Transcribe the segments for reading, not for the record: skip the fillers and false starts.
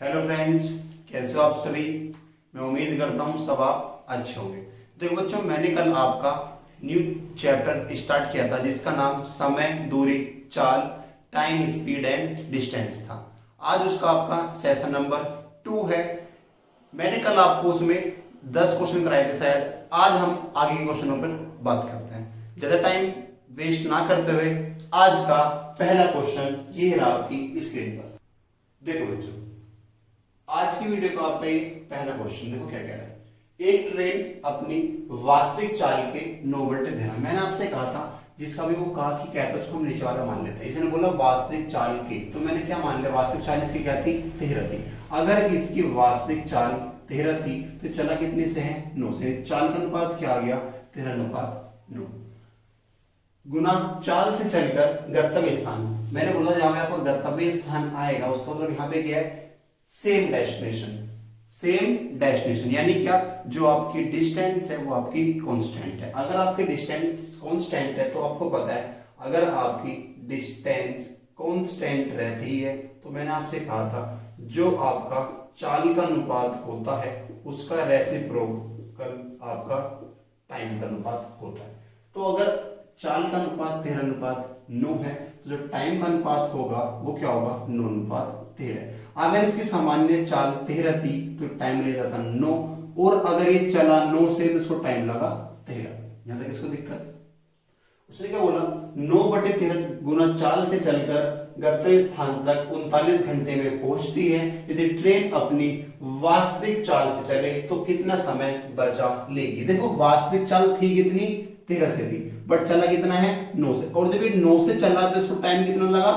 Hello friends, कैसे हो आप सभी। मैं उम्मीद करता हूँ सब आप अच्छे होंगे। देखो बच्चों, मैंने कल आपका न्यू चैप्टर स्टार्ट किया था जिसका नाम समय, दूरी, चाल, टाइम, स्पीड एंड डिस्टेंस था। आज उसका आपका सेशन नंबर 2 है। मैंने कल आपको उसमें 10 क्वेश्चन कराए थे शायद। आज हम आगे के क्वेश्चनों पर बात करते हैं। ज्यादा टाइम वेस्ट ना करते हुए आज का पहला क्वेश्चन ये रहा आपकी स्क्रीन पर। देखो बच्चों, आज की वीडियो का आपका ये पहला क्वेश्चन देखो क्या कह रहा है। एक ट्रेन अपनी वास्तविक चाल के 9 घंटे देना। मैंने आपसे कहा था जिसका भी वो कहा कि क्या था उसको हम नीचे वाला मान लेते हैं। इसने बोला वास्तविक चाल की, तो मैंने क्या मान लिया, वास्तविक चाल इसकी क्या थी, 13 थी। अगर इसकी वास्तविक चाल 13 थी तो चला कितने से है, 9 से। चाल का अनुपात क्या आ गया, 13:9 गुना चाल से चलकर गंतव्य स्थान। मैंने बोला जहां पे आपका गंतव्य स्थान आएगा उसका मतलब यहाँ पे क्या है, सेम डेस्टिनेशन। सेम डेस्टिनेशन यानी क्या, जो आपकी डिस्टेंस है वो आपकी कांस्टेंट है। अगर आपकी डिस्टेंस कांस्टेंट है तो आपको पता है, अगर आपकी डिस्टेंस कांस्टेंट रहती है तो मैंने आपसे कहा था जो आपका चाल का अनुपात होता है उसका रेसिप्रोकल आपका टाइम का अनुपात होता है। तो अगर चाल का अनुपात 13:9 है तो जो टाइम का अनुपात होगा वो क्या होगा, 9:13। अगर इसकी सामान्य चाल 13 थी तो टाइम लेगा था 9, और अगर ये चला 9 से तो इसको टाइम लगा 13। यहां तक इसको दिक्कत। उसने क्या बोला, 9/13 गुना चाल से चलकर गंतव्य स्थान तक 39 घंटे में पहुंचती है। यदि ट्रेन अपनी वास्तविक चाल से चले तो कितना समय बचा लेगी। देखो वास्तविक चाल थी कितनी, 13 से थी, बट चला कितना है, 9 से। और जब ये 9 से चला तो इसको टाइम कितना लगा,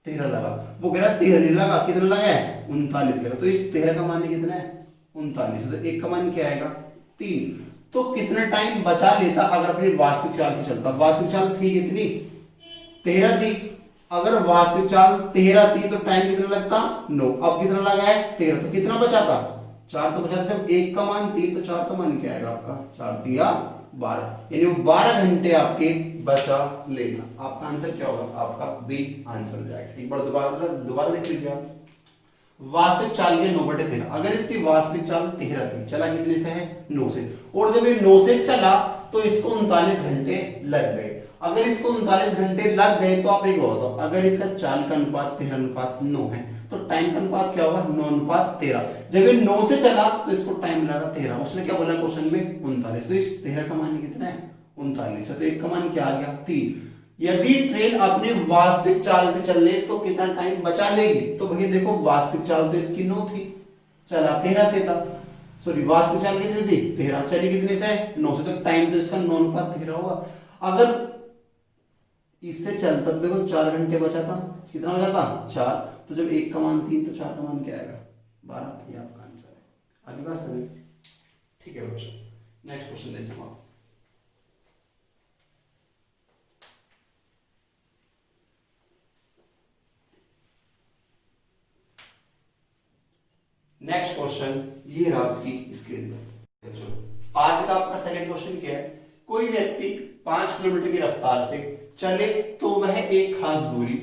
13 लगा। वो कह रहा 13 नहीं लगा, कितना लगा है, 39 लगा। तो इस 13 का मान कितना है, 39। तो एक का मान क्या आएगा, 3। तो कितना टाइम बचा लेता अगर अपनी वास्तविक चाल से चलता। वास्तविक चाल थी कितनी, 13 थी। अगर वास्तविक चाल 13 थी तो टाइम कितना लगता, 9। अब कितना लगा है, 13। तो कितना बचाता, 4 तो बचाता। जब एक का मान 3 तो 4 का मान क्या आएगा आपका, 4 3 12, यानी 12 घंटे आपके बचा लेगा। आपका आंसर क्या होगा, आपका बी आंसर हो जाएगा। एक बार दोबारा देख लीजिए आप। वास्तविक चाल के 9/13। अगर इसकी वास्तविक चाल 13 थी, चला कितने से है, 9 से। और जब ये 9 से चला तो इसको 39 घंटे लग गए। अगर इसको 39 घंटे लग गए तो आप एक बताओ, अगर इसका चाल का अनुपात 13:9 है तो टाइम का अनुपात क्या होगा, 9:13। जब ये 9 से चला तो इसको टाइम लगा 13। उसने क्या बोला क्वेश्चन में, 39। तो इस 13 का मान कितना है, 39। तो एक का मान क्या आ गया, 3। यदि ट्रेन अपने वास्तविक चाल से चले तो कितना टाइम बचा लेगी। तो भैया देखो वास्तविक चाल तो इसकी 9 थी, चला 13 से था। सॉरी, वास्तविक चाल कितनी थी, 13, चली कितने से, 9 से। तो टाइम तो इसका 9:13 होगा। अगर इससे चलता तो देखो 4 घंटे बचा था, कितना बचा था, 4। तो जब एक का मान 3 तो 4 का मान क्या आएगा, 12। ये आपका आंसर है। आगे बात समझ, ठीक है बच्चों। नेक्स्ट क्वेश्चन देखो आप। नेक्स्ट क्वेश्चन ये रहा आपकी स्क्रीन पर। बच्चों आज का आपका सेकंड क्वेश्चन क्या है, कोई व्यक्ति 5 किलोमीटर की रफ्तार से चले तो वह एक खास दूरी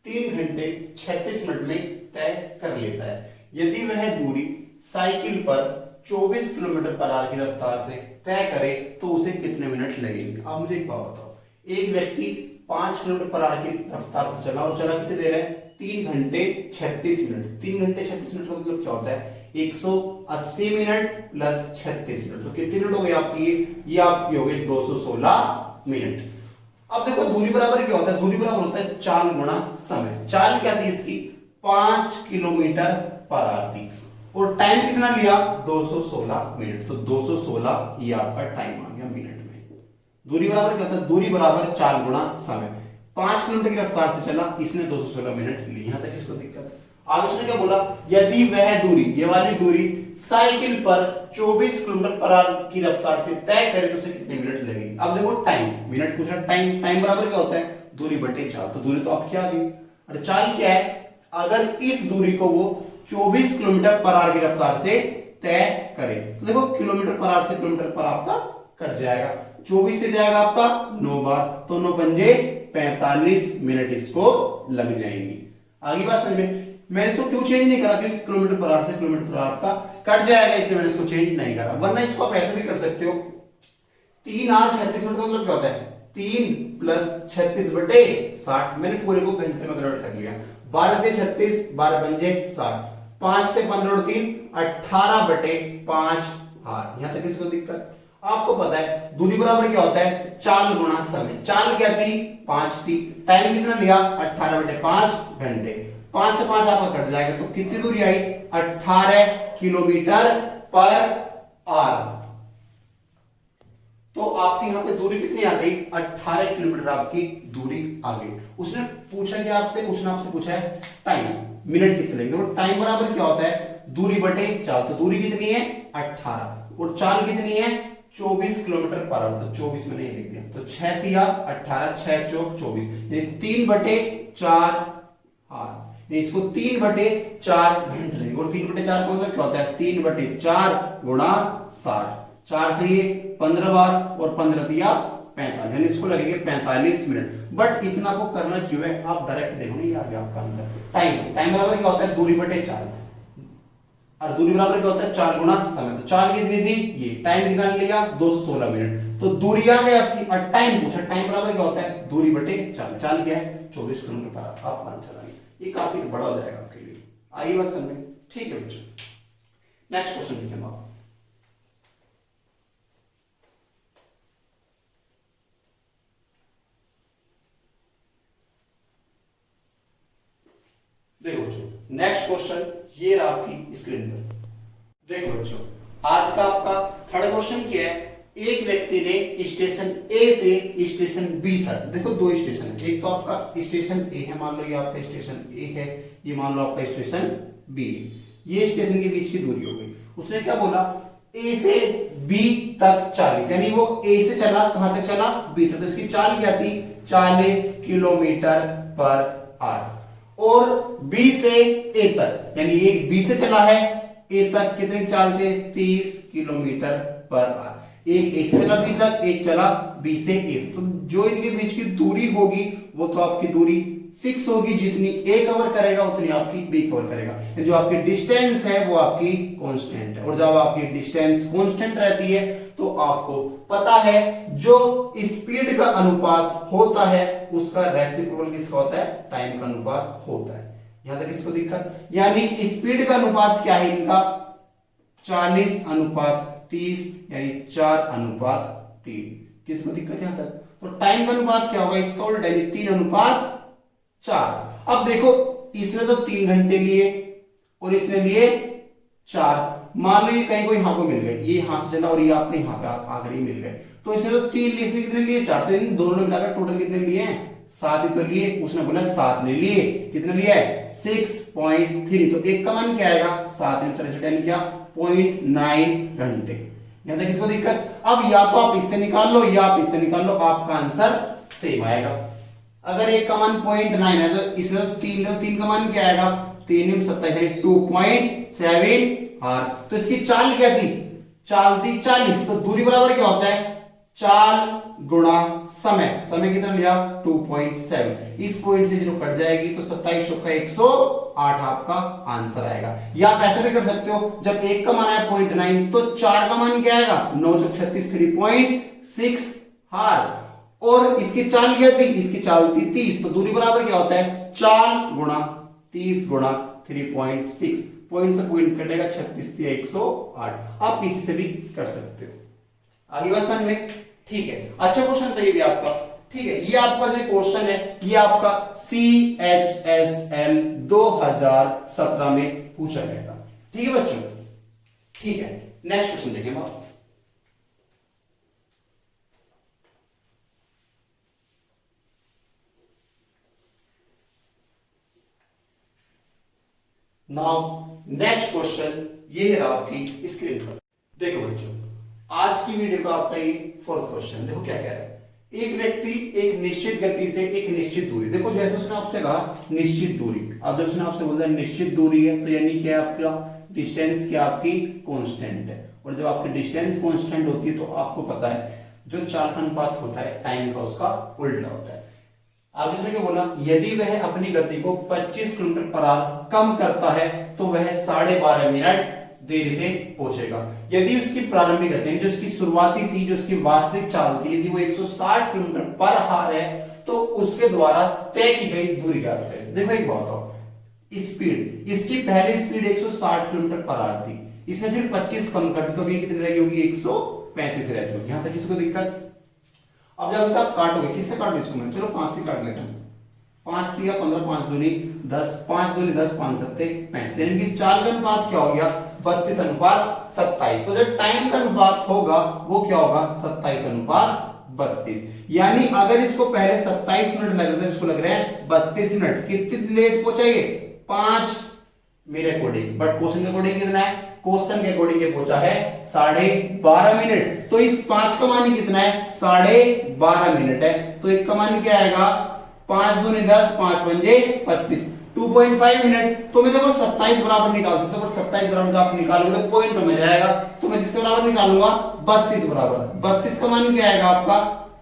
3 घंटे 36 मिनट में तय कर लेता है। यदि वह दूरी साइकिल पर 24 किलोमीटर पर आवर की रफ्तार से तय करे तो उसे कितने मिनट लगेंगे। आप मुझे एक बात बताओ, एक व्यक्ति 5 किलोमीटर पर आवर की रफ्तार से चला और चला कितने देर है, 3 घंटे 36 मिनट। 3 घंटे 36 मिनट का मतलब क्या होता है, 180 मिनट प्लस 36 मिनट। तो कितने मिनट हो गए आपकी, ये आपकी हो गई 216 मिनट। अब देखो दूरी बराबर क्या होता है, दूरी बराबर होता है चाल गुणा समय। चाल क्या थी इसकी, 5 किलोमीटर पर आवर थी, और टाइम कितना लिया, 216 मिनट। तो 216 ये आपका टाइम आ गया मिनट में। दूरी बराबर क्या होता है, दूरी बराबर चाल गुणा समय। 5 किलोमीटर की रफ्तार से चला, इसने 216 मिनट ली। यहां तक इसको दिक्कत है। आगे उसने क्या बोला, यदि वह दूरी, ये वाली दूरी साइकिल पर 24 किलोमीटर पर आवर की रफ्तार से तय करे तो उसे कितने मिनट लगेंगे। अब देखो टाइम, मिनट पूछ रहा, टाइम, टाइम बराबर क्या होता है, दूरी बटे चाल। तो दूरी तो आपकी आ गई, और चाल क्या है, अगर इस दूरी को वो 24 किलोमीटर पर आवर की रफ्तार से तय करे तो देखो किलोमीटर पर आवर से किलोमीटर पर आपका कट जाएगा, 24 से जाएगा आपका 9 बार, तो 9 पंजे 45 मिनट इसको लग जाएंगे। आगे बात समझ में, मैंने इसको क्यों चेंज नहीं करा, क्योंकि किलोमीटर पर आवर से किलोमीटर पर आवर का कट जाएगा, इसलिए मैंने इसको चेंज नहीं करा। वरना इसको आप ऐसे भी कर सकते हो, 3 और 36 मिनट का मतलब क्या होता है, 3 + 36 बटे 60। मैंने पूरे को घंटे में कन्वर्ट कर लिया। 12 × 36, 12 पंजे 60, 5 × 15 और 3 18 बटे 5 आर। यहां तक इसको दिक्कत। आपको पता है दूरी बराबर क्या होता है, चाल गुणा समय। चाल क्या थी, 5 थी। टाइम कितना लिया, 18 बटे 5 घंटे। 5 से 5 आपका कट जाएगा, तो कितनी दूरी आई, 18 किलोमीटर पर आवर। तो आपकी यहां पे दूरी कितनी आ गई, 18 किलोमीटर आपकी दूरी आ गई। उसने पूछा कि आपसे, उसने आपसे पूछा है टाइम, मिनट कितने लगेंगे। तो टाइम बराबर क्या होता है, दूरी बटे चाल। तो दूरी कितनी है, 18, और चाल कितनी है, 24 किलोमीटर पर आवर। तो 24 मैंने लिख दिया। तो 6 दिया 18, 6 चौक 24, यानी 3 बटे 4 आर। इसको 3 बटे 4 घंटे लगेंगे। और 3 बटे 4 का मतलब क्या होता है, 3 बटे 4 गुणा 60। 4 से ये 15 बार, और 15 दिया 45, यानी इसको लगेंगे 45 मिनट। बट इतना को करना क्यों है, आप डायरेक्ट देखो ना, ये आ गया आपका आंसर। टाइम, टाइम बराबर क्या होता है, दूरी बटे चाल, और दूरी बराबर क्या होता है, चाल गुणा समय। तो चाल कितनी थी, ये। टाइम कितना लिया, 216 मिनट। तो दूरी आ गई आपकी, और टाइम पूछा। टाइम बराबर क्या होता है, दूरी बटे चाल। चाल क्या है, 24 किलोमीटर पर आवर। आपका आंसर आ गया। ये काफी बड़ा हो जाएगा आपके लिए। आइए बात समझ में, ठीक है बच्चों। नेक्स्ट क्वेश्चन देखें आप। देखो बच्चों, नेक्स्ट क्वेश्चन ये रहा आपकी स्क्रीन पर। देखो बच्चों, आज का आपका थर्ड क्वेश्चन क्या है, एक व्यक्ति ने स्टेशन ए से स्टेशन बी तक, देखो 2 स्टेशन है, एक तो आपका स्टेशन ए है, मान लो ये आपका स्टेशन ए है, ये मान लो आपका स्टेशन बी। ये स्टेशन के बीच की दूरी हो गई। उसने क्या बोला, ए से बी तक 40, यानी वो ए से चला, कहां तक चला, बी तक। तो इसकी चाल क्या थी, 40 किलोमीटर पर आवर। और बी से ए तक, यानी ये बी से चला है ए तक, कितनी चाल से, 30 किलोमीटर पर आवर। एक ए से चला बी तक, एक चला बी से ए। तो जो इनके बीच की दूरी होगी वो तो आपकी दूरी फिक्स होगी, जितनी ए कवर करेगा उतनी आपकी बी कवर करेगा। जो आपकी डिस्टेंस है वो आपकी कांस्टेंट है। और जब आपकी डिस्टेंस कांस्टेंट रहती है तो आपको पता है जो स्पीड का अनुपात होता है उसका रेसिप्रोकल किसका होता है, टाइम का अनुपात होता है। यहां तक इसको दिक्कत, यानी स्पीड का अनुपात क्या है इनका, 40:30, यानी 4:3। किसको दिक्कत यहां तक। तो टाइम का अनुपात क्या होगा इसका उल्टा, यानी 3:4। अब देखो इसने तो 3 घंटे लिए और इसने लिए 4। मान लो ये कहीं को यहां को मिल गए, ये यहां से चला और ये आपको यहां पे आकर ही मिल गए। तो इसने तो 3 लिए, इसने कितने लिए, 4। तो इन दोनों ने मिलाकर टोटल कितने लिए हैं, 7 ही तो लिए। उसने बोला 7 ने लिए, कितने लिया है, 6.3। तो एक का मान क्या आएगा, 7 × 63, यानी क्या, 0.9 घंटे। यहां तक इसको दिक्कत। अब या तो आप इससे निकाल लो या आप इससे निकाल लो, आपका आंसर सेम आएगा। अगर एक का मान 0.9 है तो इसमें 3 का मान क्या आएगा, 3 × 27, 2.7 आर। तो इसकी चाल क्या थी, चाल थी 40। तो दूरी बराबर क्या होता है, चाल गुणा समय। समय कितना लिया, 2.7। इस पॉइंट से 0 कट जाएगी तो 27 का 108 आपका आंसर आएगा। या आप ऐसे भी कर सकते हो, जब एक का मान है 0.9 तो 4 का मान क्या आएगा, 9 × 36, 3.6 आर। और इसकी चाल क्या थी, इसकी चाल थी 30। तो दूरी बराबर क्या होता है, चाल गुणा 30 गुणा 3.6। पॉइंट से पॉइंट कटेगा, 36 × 108। आप किसी से भी कर सकते हो। आगे बात समझ में, ठीक है। अच्छा क्वेश्चन था ये भी आपका, ठीक है। ये आपका जो क्वेश्चन है ये आपका CHSL 2017 में पूछा गया था, ठीक है बच्चों, ठीक है। नेक्स्ट क्वेश्चन देखें आप। नाउ नेक्स्ट क्वेश्चन ये है आपकी स्क्रीन पर। देखो बच्चों, आज की वीडियो का आपका ये 4th क्वेश्चन, देखो क्या कह रहा है। एक व्यक्ति एक निश्चित गति से एक निश्चित दूरी, देखो जैसे उसने आपसे कहा निश्चित दूरी, अब जब उसने आपसे बोला निश्चित दूरी है तो यानी क्या, आपका डिस्टेंस क्या आपकी कांस्टेंट है। और जब आपकी डिस्टेंस कांस्टेंट होती है तो आपको पता है जो चाल का अनुपात होता है टाइम का उसका उल्टा होता है। अब इसमें क्या बोला, यदि वह अपनी गति को 25 किलोमीटर पर आवर कम करता है तो वह 12.5 मिनट देरी से पहुंचेगा। यदि उसकी प्रारंभिक गति जो उसकी शुरुआती थी, जो उसकी वास्तविक चाल थी, यदि वो 160 किलोमीटर पर आवर है तो उसके द्वारा तय की गई दूरी क्या है। देखो एक बात हो, स्पीड, इसकी पहली स्पीड 160 किलोमीटर पर आवर थी, इसने फिर 25 कम कर दी तो अभी कितनी रहेगी होगी, 135 रहेगी होगी। यहां तक किसी को दिक्कत? अब जब इसे आप काटोगे, किससे काटोगे इसको मैं, चलो 5 से काट लेता हूं। 5 3 15, 5 दूनी 10, 5 दूनी 10, 5 7 35, यानी कि चाल का अनुपात क्या हो गया, 32 अनुपात 27। तो जब टाइम का अनुपात होगा वो क्या होगा, 27 अनुपात 32। यानी अगर इसको पहले 27 मिनट लग रहे थे, इसको लग रहे हैं 32 मिनट। कितनी लेट पहुंचाइए, 5 मेरे अकॉर्डिंग, बट क्वेश्चन के अकॉर्डिंग कितना है, क्वेश्चन के अकॉर्डिंग ये पहुंचा है 12.5 मिनट। तो इस 5 का मान कितना है, 12.5 मिनट है। तो एक का मान क्या आएगा, 5 दूनी 10, 5 पंजे 25, 2.5 मिनट। तो मैं देखो 27 बराबर निकाल सकता हूं, 27 बराबर जब आप निकालोगे तो पॉइंट में जाएगा, तो मैं किसके बराबर निकालूंगा, 32 बराबर। 32 का मान क्या आएगा आपका,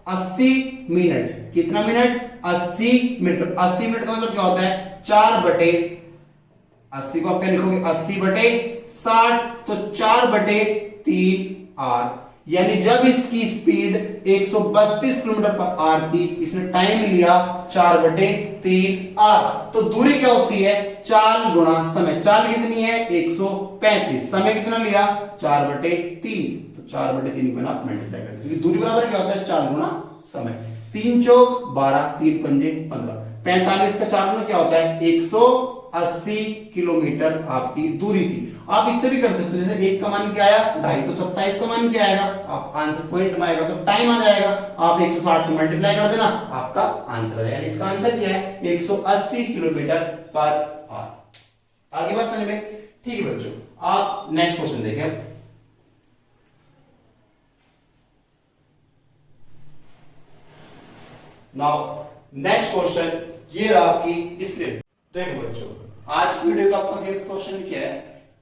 80 मिनट। कितना मिनट, 80 मिनट। 80 मिनट का मतलब क्या होता है, 4/80 को आप क्या लिखोगे, 80/60, तो 4/3 आर। यानी जब इसकी स्पीड 132 किलोमीटर पर आर थी, इसने टाइम लिया 4/3 आर। तो दूरी क्या होती है, चाल गुणा समय। चाल कितनी है, 135, समय कितना लिया, 4/3। तो 4/3 को आप मल्टीप्लाई करते हैं, क्योंकि दूरी बराबर क्या होता है, चाल गुणा समय। 3 चौक 12, 3 पंजे 15, 45 का 4 गुना क्या होता है, 180 किलोमीटर आपकी दूरी थी। आप इससे भी कर सकते हो, जैसे 1 का मान क्या आया, 2.5, तो 27 का मान क्या आएगा, आप आंसर पॉइंट में आएगा तो टाइम आ जाएगा, आप 160 से मल्टीप्लाई कर देना, आपका आंसर आ जाएगा। इसका आंसर क्या है, 180 किलोमीटर पर आवर। आगे बात समझ में, ठीक है बच्चों। आप नेक्स्ट क्वेश्चन देखें। नाउ नेक्स्ट क्वेश्चन, ये रहा आपकी स्क्रीन। देखो बच्चों, आज की वीडियो का आपका फिफ्थ क्वेश्चन क्या है,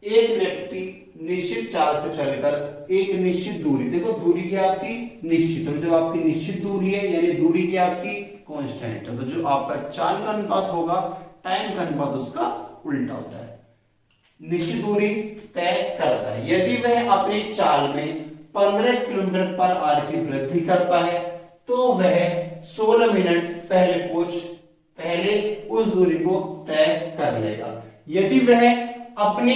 एक व्यक्ति निश्चित चाल से चलकर एक निश्चित दूरी, देखो दूरी क्या आपकी निश्चित, तो जो आपकी निश्चित दूरी है यानी दूरी क्या आपकी कांस्टेंट, तो जो आपका चाल का अनुपात होगा टाइम का अनुपात उसका उल्टा होता है। निश्चित दूरी तय करता है, यदि वह अपनी चाल में 15 किलोमीटर पर आवर की वृद्धि करता है तो वह 16 मिनट पहले उस दूरी को तय कर लेगा। यदि वह अपनी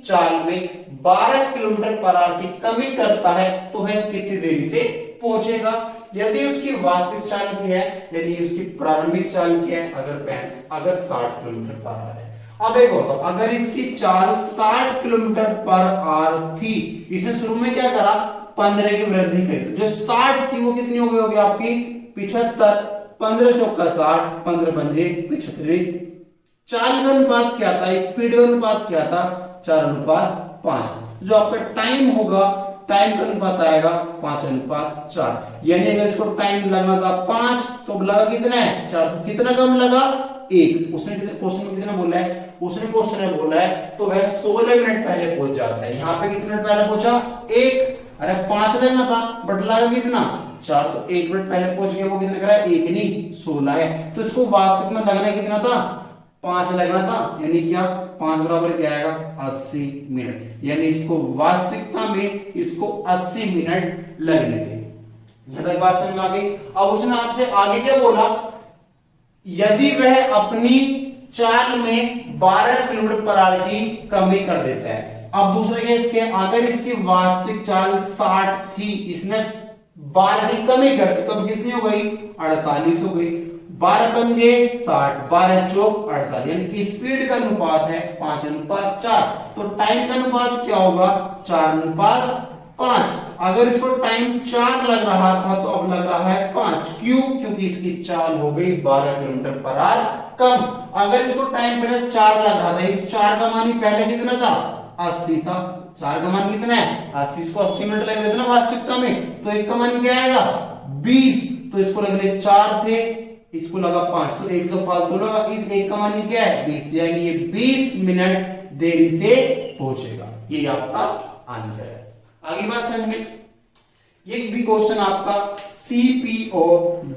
चाल में 12 किलोमीटर पर आवर की कमी करता है तो वह कितनी देरी से पहुंचेगा। यदि उसकी वास्तविक चाल की है, यानी उसकी प्रारंभिक चाल की है, अगर 60 किलोमीटर पर आवर है। अब एक होता, अगर इसकी चाल 60 किलोमीटर पर आवर थी, इसने शुरू में क्या करा, 15 की वृद्धि करी, तो जो 60 थी वो कितनी हो गई होगी आपकी 75, 15 चौका 60, 15 पंजे 75। चाल का अनुपात क्या था, स्पीड का अनुपात क्या था, 4:5। जो आपका टाइम होगा, टाइम का अनुपात आएगा 5:4। यानी अगर इसको टाइम लगना था 5 तो लगा कितना है 4, तो कितना कम लगा 1। उसने कितने क्वेश्चन में कितना बोला है, उसने क्वेश्चन में बोला है तो वह 16 मिनट पहले पहुंच जाता है। यहाँ पे कितने मिनट पहले पहुंचा 1, अरे 5 लगना था बट लगा कितना 4, तो 1 मिनट पहले पहुंच गया। वो कितने करा है 1 नहीं 16 है, तो इसको वास्तविक में लगना कितना था 5 लगना था, यानी क्या 5 बराबर क्या आएगा 80 मिनट। यानी इसको वास्तविकता में इसको 80 मिनट लगने थे। यहां तक बात समझ में आ गई। अब उसने आपसे आगे क्या बोला, यदि वह अपनी चाल में 12 किलोमीटर पर आवर की कमी कर देता है। अब दूसरे केस के, अगर इसकी वास्तविक चाल 60 थी, इसने 12 की कमी कर दी, तो कितनी हो गई 48 हो गई। 12 पंजे 60, 12 चौक 48, यानी कि स्पीड का अनुपात है 5:4। तो टाइम का अनुपात क्या होगा 4:5। अगर इसको टाइम 4 लग रहा था तो अब लग रहा है 5। क्यों, क्योंकि इसकी चाल हो गई 12 किलोमीटर पर आवर कम। अगर इसको टाइम पहले 4 लग रहा था, इस 4 का मान पहले कितना था 80 था, 4 का मान कितना है 80, इसको 80 मिनट लग रहे थे ना वास्तविकता में, तो एक का मान क्या आएगा 20। तो इसको लग रहे 4 थे, इसको लगा 5, तो एक तो फालतू लगा, इस एक का मान क्या है 20, यानी ये 20 मिनट देरी से पहुंचेगा। ये आपका आंसर है। आगे बात समझ में। ये भी क्वेश्चन आपका CPO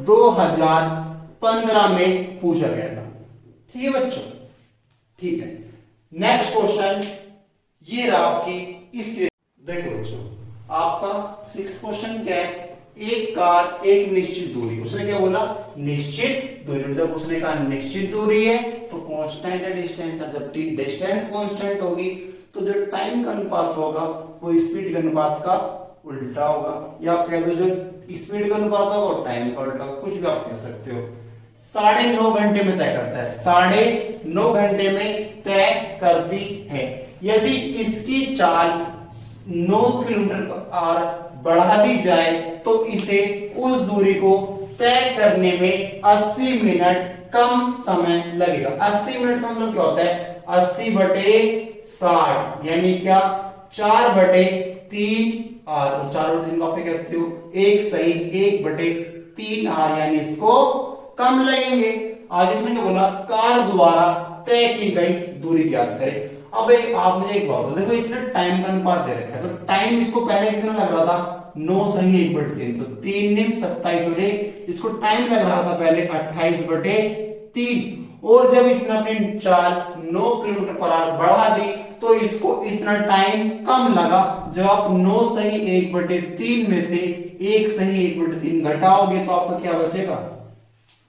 2015 15 में पूछा गया था। ठीक है बच्चों, ठीक है। नेक्स्ट क्वेश्चन ये रहा आपकी इस, देखो बच्चों आपका 6 क्वेश्चन क्या है, एक कार एक निश्चित दूरी, उसने क्या बोला, निश्चित दूरी। जब उसने कहा निश्चित दूरी है तो कांस्टेंट है डिस्टेंस, और जब डिस्टेंस कांस्टेंट होगी तो जो टाइम का अनुपात होगा वो स्पीड के अनुपात का उल्टा होगा, या आप कह दो जो स्पीड का अनुपात होगा वो टाइम का उल्टा, कुछ भी आप कह सकते हो। 9.5 घंटे में तय करता है, 9.5 घंटे में तय करती है। यदि इसकी चाल 9 किलोमीटर बढ़ा दी जाए तो इसे उस दूरी को तय करने में 80 मिनट कम समय लगेगा। 80 मिनट का मतलब क्या होता है, 80/60 यानी क्या, 4/3 आर, 4/3 कॉपी करते हो, एक सही 1/3 आर, यानी इसको कम लगेंगे। आगे इसमें क्या बोला, कार द्वारा तय की गई दूरी ज्ञात करें। अब आप मुझे एक बात बताओ, देखो इसने टाइम का अनुपात दे रखा है, तो टाइम इसको पहले कितना लग रहा था, 9 सही 1/3, तो 3 निम 27 हो, इसको टाइम लग रहा था पहले 28/3, और जब इसने अपनी चाल 9 किलोमीटर पर आवर बढ़ा दी तो इसको इतना टाइम कम लगा। जब आप 9 सही 1/3 में से 1 सही 1/3 घटाओगे तो आपका क्या बचेगा,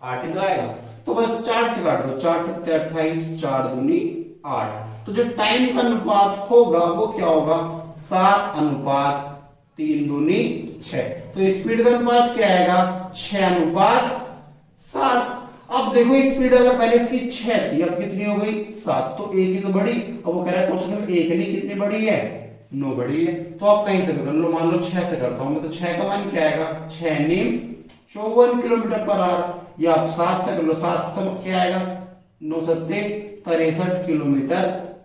8 ही तो आएगा। तो बस 4 से काट दो, 4 7 28, 4 दूनी 8। तो जो टाइम का अनुपात होगा वो क्या होगा, 7:3 दूनी 6। तो स्पीड का अनुपात क्या आएगा, 6:7। अब देखो स्पीड अगर पहले इसकी 6 थी, अब कितनी हो गई 7, तो एक ही तो बढ़ी। अब वो कह रहा है क्वेश्चन में एक नहीं, कितनी बड़ी है, 9 बड़ी है। तो आप कहीं से कर लो, मान लो 6 से करता हूं मैं, तो 6 का मान क्या आएगा, 6 निम 54 किलोमीटर पर आवर, या आप 7 से कर लो, 7 से क्या आएगा, 9 7 63 किलोमीटर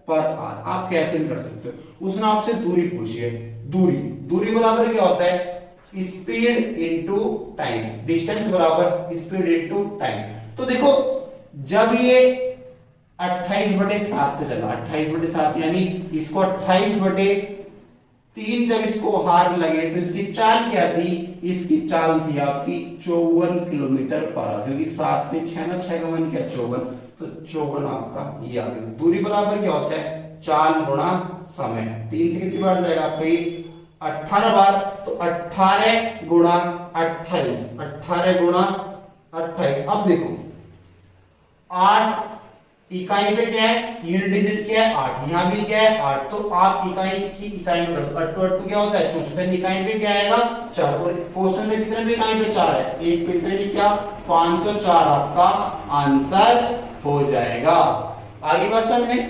पर आवर। आप कैसे भी कर सकते हो। उसने आपसे दूरी पूछी है, दूरी बराबर क्या होता है, स्पीड इनटू टाइम, डिस्टेंस बराबर स्पीड इनटू टाइम। तो देखो जब ये 28/7 से चला, 28/7 यानी इसको 28/3 जब इसको हार लगे तो इसकी चाल क्या थी, इसकी चाल थी आपकी 54 किलोमीटर पर आवर, क्योंकि 7 में 6 ना, 6 का मान क्या 54, तो 54 आपका ये आ गया। दूरी बराबर क्या होता है, चाल गुणा समय। 3 से कितनी बार जाएगा आपका ये 18 बार, तो 18 गुणा 28, 18 गुणा 28। अब देखो 8 इकाई पे क्या है, यूनिट डिजिट क्या है 8, यहां भी क्या है 8, तो आप इकाई की इकाई में कर दो, 8 क्या होता है 64, इकाई पे क्या आएगा 4, और क्वेश्चन में कितने पे इकाई पे 4 है, एक पे तो क्या 504 आपका आंसर हो जाएगा। आगे क्वेश्चन में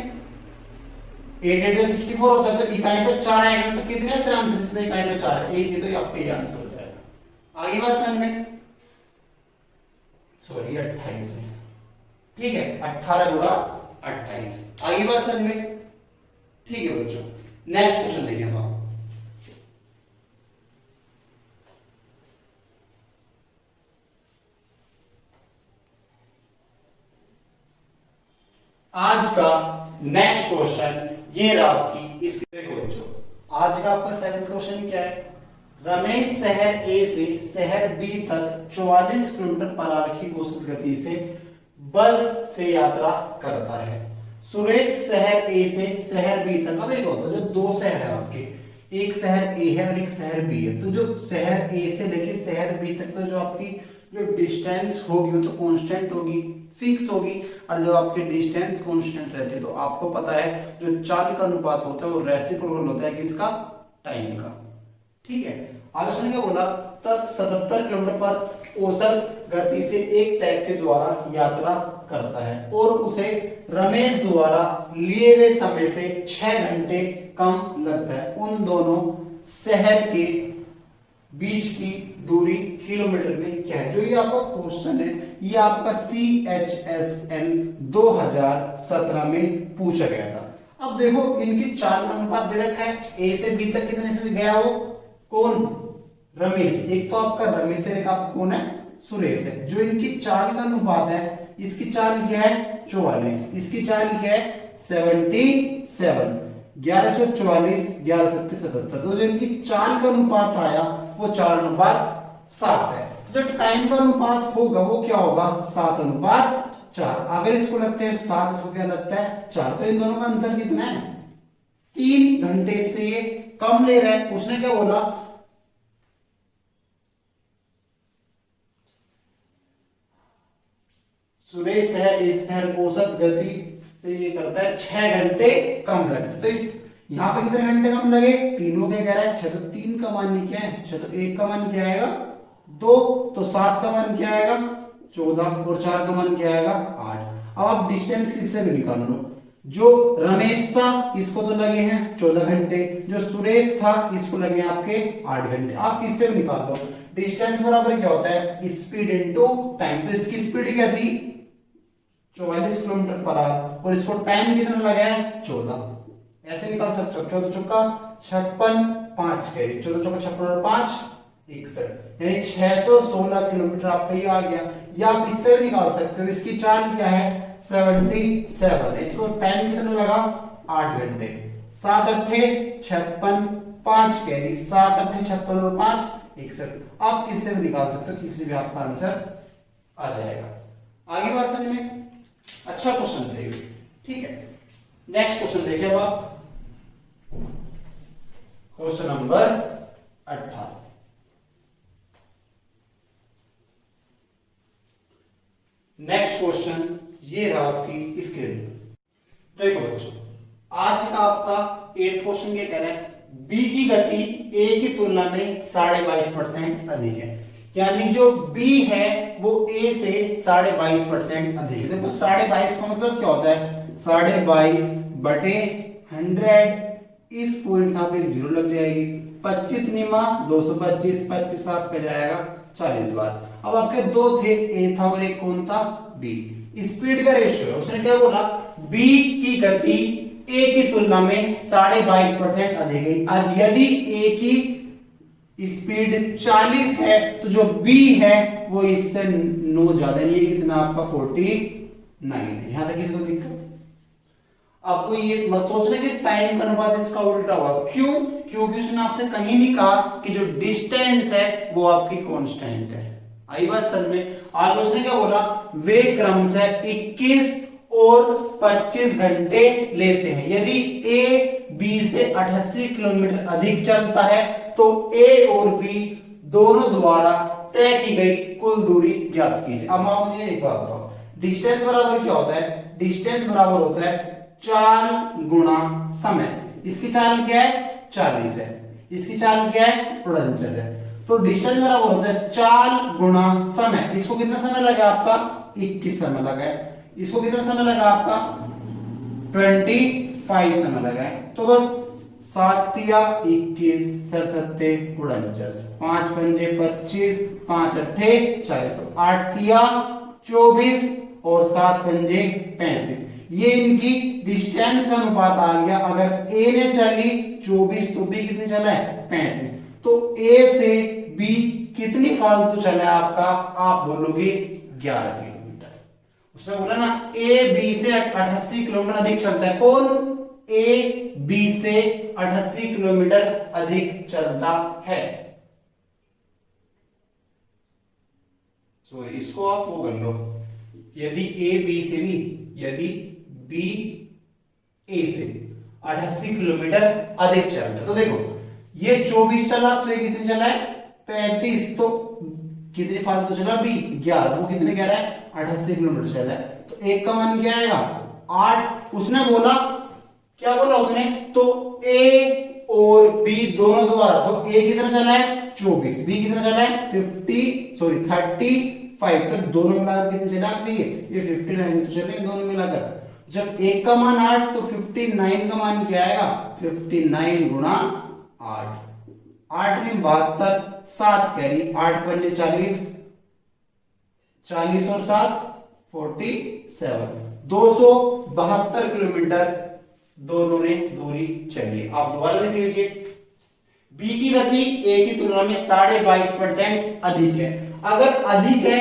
8 8 64 होता है, तो इकाई पे 4 आएगा, तो कितने से आंसर, इसमें इकाई पे 4 है, एक ही, तो आपका ये आंसर हो जाएगा। आगे क्वेश्चन में सॉरी 28 है, ठीक है, 18 गुणा 28। आगे क्वेश्चन में, ठीक है बच्चों। नेक्स्ट क्वेश्चन देखिए आप, आज का नेक्स्ट क्वेश्चन ये रहा आपकी, इसके देखो बच्चों, आज का आपका 7वां क्वेश्चन क्या है, रमेश शहर ए से शहर बी तक 44 किलोमीटर पर आवर की औसत गति से बस से यात्रा करता है। सुरेश शहर ए से शहर बी तक, अब एक होता है जो दो शहर है आपके, एक शहर ए है और एक शहर बी है, तो जो शहर ए से लेके शहर बी तक तो जो आपकी जो डिस्टेंस होगी वो तो कांस्टेंट होगी, फिक्स होगी, और जब आपकी डिस्टेंस कांस्टेंट रहती है तो आपको पता है जो चाल का अनुपात होता है वो रेसिप्रोकल होता है किसका, टाइम का। ठीक है, आगे सुनिए क्या बोला, तक 77 किलोमीटर पर औसत गति से एक टैक्सी द्वारा यात्रा करता है और उसे रमेश द्वारा लिए गए समय से 6 घंटे कम लगता है। उन दोनों शहर के बीच की दूरी किलोमीटर में क्या है। जो ये आपका क्वेश्चन है ये आपका CHSL 2017 में पूछा गया था। अब देखो इनकी चाल का अनुपात दे रखा है, ए से बी तक कितने से गया वो, कौन, रमेश, एक तो आपका रमेश है, एक आपका कौन है, सुरेश है। जो इनकी चाल का अनुपात है, इसकी चाल क्या है 44, इसकी चाल क्या है 77, 1144 11 77, तो जो इनकी चाल का अनुपात आया वो 4:7 है। जो टाइम का अनुपात होगा वो क्या होगा 7:4। अगर इसको लगते हैं 7, इसको क्या लगता है 4, तो इन दोनों का अंतर कितना है 3 घंटे से कम ले रहा है। उसने क्या बोला सुरेश है इस शहर को औसत गति से ये करता है 6 घंटे कम लगते। तो इस यहाँ पे कितने घंटे कम लगे तीनों के कह रहा है 6, तो 3 का मान क्या है 6, तो 1 का मान क्या आएगा 2, तो 7 का मान क्या आएगा 14 और 4 का मान क्या आएगा 8। अब आप डिस्टेंस किससे भी निकाल लो। जो रमेश था इसको तो लगे हैं 14 घंटे, जो सुरेश था इसको लगे हैं आपके 8 घंटे। आप किससे भी निकाल लो। डिस्टेंस बराबर क्या होता है स्पीड इनटू टाइम। तो इसकी स्पीड क्या थी 44 किलोमीटर पर आवर और इसको टाइम कितना लगा है 14। ऐसे निकाल सकते हो 14 चौका 56, 5 कैरी 14 चौका 56 और 5 61, यानी 616 किलोमीटर आपका ये आ गया। या आप इससे भी निकाल सकते हो। इसकी चाल क्या है 77, इसको टाइम कितना लगा 8 घंटे। 7 8 56, 5 कैरी 7 8 56 और 5 61। आप किससे भी निकाल सकते हो, किसी भी आपका आंसर आ जाएगा। आगे बात समझ में अच्छा क्वेश्चन थे ठीक है। नेक्स्ट क्वेश्चन देखिए अब आप क्वेश्चन नंबर 18। नेक्स्ट क्वेश्चन ये रहा आपकी स्क्रीन पे। देखो बच्चों आज का आपका 8th क्वेश्चन ये कह रहा है बी की गति ए की तुलना में 22.5% अधिक है। यानी जो बी है वो ए से 22.5% अधिक है। देखो 22.5 का मतलब क्या होता है 22.5 बटे 100। इस पॉइंट यहाँ पे 0 लग जाएगी। 25 निमा 225, 25 आपका जाएगा 40 बार। अब आपके दो थे ए था और एक कौन था बी। स्पीड का रेशियो है, उसने क्या बोला बी की गति ए की तुलना में 22.5% अधिक है। अब यदि ए की स्पीड 40 है तो जो बी है वो इससे 9 ज्यादा है, कितना आपका 49 है। यहां तक किसको दिक्कत। आपको ये मत सोचना कि टाइम का अनुपात इसका उल्टा हुआ। क्यों? क्योंकि उसने आपसे कहीं नहीं कहा कि जो डिस्टेंस है वो आपकी कांस्टेंट है। आई बात समझ में। आगे उसने क्या बोला वे क्रमशः 21 और 25 घंटे लेते हैं। यदि ए बी से 88 किलोमीटर अधिक चलता है तो ए और बी दोनों द्वारा तय की गई कुल दूरी ज्ञात कीजिए। अब आप मुझे एक बात बताओ डिस्टेंस बराबर क्या होता है। डिस्टेंस बराबर होता है चाल गुणा समय। इसकी चाल क्या है 40 है, इसकी चाल क्या है 49 है। तो डिस्टेंस बराबर होता है चाल गुणा समय। इसको कितना समय लगा आपका 21 समय लगा है। इसको कितना समय लगा आपका 25 समय लगा है। तो बस 7 या 21 7 49 5 पंजे 25 5 अट्ठे 40 तो 8 या 24 और 7 पंजे 35। ये इनकी डिस्टेंस का अनुपात आ गया। अगर ए ने चली 24 तो बी कितनी चला है 35। तो ए से बी कितनी फालतू चला है आपका आप बोलोगे 11 किलोमीटर। उसने बोला ना ए बी से 88 किलोमीटर अधिक चलता है। कौन ए बी से 88 किलोमीटर अधिक चलता है। सॉरी इसको आप वो कर लो। यदि ए बी से नहीं यदि बी ए से 88 किलोमीटर अधिक चलता है। तो देखो ये 24 चला तो ये कितने चला है 35। तो कितनी फालतू चला बी 11। वो कितने कह रहा है 88 किलोमीटर चला है। तो एक का मान क्या आएगा 8। उसने बोला क्या बोला उसने तो ए और बी दोनों द्वारा। तो ए कितना चला है 24, बी कितना चला है 35। तो दोनों मिलाकर कितने चला आपके ये 59 तो चले दोनों मिलाकर। जब एक का मान 8 तो 59 का मान क्या आएगा 59 गुणा 8। 8 में 72 7 कैरी 8 पंजे 40 40 और 7 47 272 किलोमीटर दोनों ने दूरी चली। आप दोबारा देख लीजिए बी की गति ए की तुलना में 22.5% अधिक है। अगर अधिक है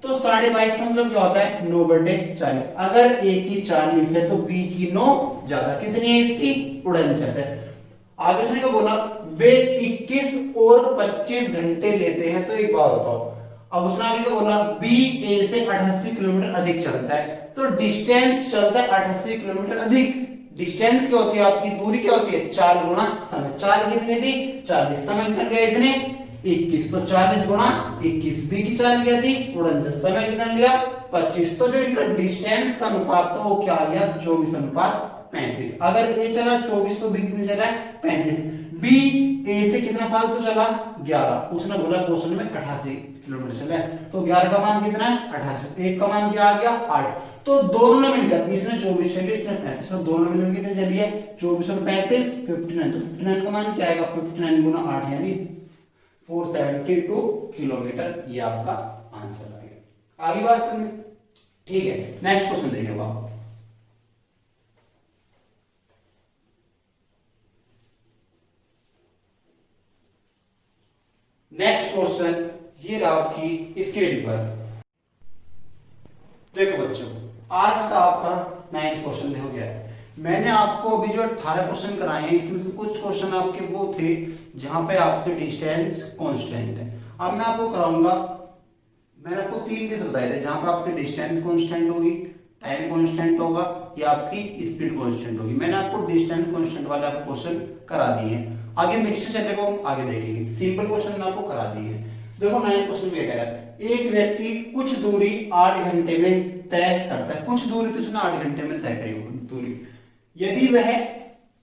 तो 22.5 का मतलब क्या होता है 9/40। अगर ए की 40 है तो बी की 9 ज्यादा। कितनी है इसकी 49 है। आगे उसने क्या बोला वे 21 और 25 घंटे लेते हैं। तो एक बात बताओ अब उसने आगे क्या बोला, बी ए से 88 किलोमीटर अधिक चलता है, तो डिस्टेंस चलता है 88 किलोमीटर अधिक। डिस्टेंस क्या होती है आपकी, दूरी क्या होती है, 4 गुणा समय। 4 कितनी थी, 40। समय कितना लिया इसने, 21, तो 40 गुणा 21, बी की 4 लिया थी 49, समय कितना लिया 25। तो जो इनका डिस्टेंस का अनुपात था वो क्या आ गया, 24:35। अगर ए चला 24 तो बी कितने चला है 35। बी ए से कितना फालतू चला 11, उसने बोला क्वेश्चन में 88 किलोमीटर चला है, तो 11 का मान कितना है 88, एक का मान क्या आ गया 8। तो दोनों ने मिलकर, इसने 24 चली, इसने 35, तो दोनों ने मिलकर कितने चली है 24 और 35 59। तो 59 का मान क्या आएगा, 59 गुना 8 यानी 472 किलोमीटर, ये आपका आंसर आ गया। आगे बात करनी, ठीक है। नेक्स्ट क्वेश्चन देखिए आप, नेक्स्ट क्वेश्चन ये रहा आपकी स्क्रीन पर। देखो बच्चों, आज का आपका 9th क्वेश्चन हो गया है। मैंने आपको अभी जो 18 क्वेश्चन कराए हैं, इसमें से कुछ क्वेश्चन आपके वो थे जहां पे आपके डिस्टेंस कांस्टेंट है। अब मैं आपको कराऊंगा, मैंने आपको 3 केस बताए थे जहां पे आपकी डिस्टेंस कांस्टेंट होगी, टाइम कांस्टेंट होगा या आपकी स्पीड कांस्टेंट होगी। मैंने आपको डिस्टेंस कांस्टेंट वाले आपको क्वेश्चन करा दिए हैं। आगे मिक्सचर चलेगा, आगे देखेंगे। सिंपल क्वेश्चन मैंने आपको करा दिए हैं। देखो 9th क्वेश्चन क्या कह रहा है, एक व्यक्ति कुछ दूरी 8 घंटे में तय करता है। कुछ दूरी तो उसने 8 घंटे में तय करी दूरी। यदि वह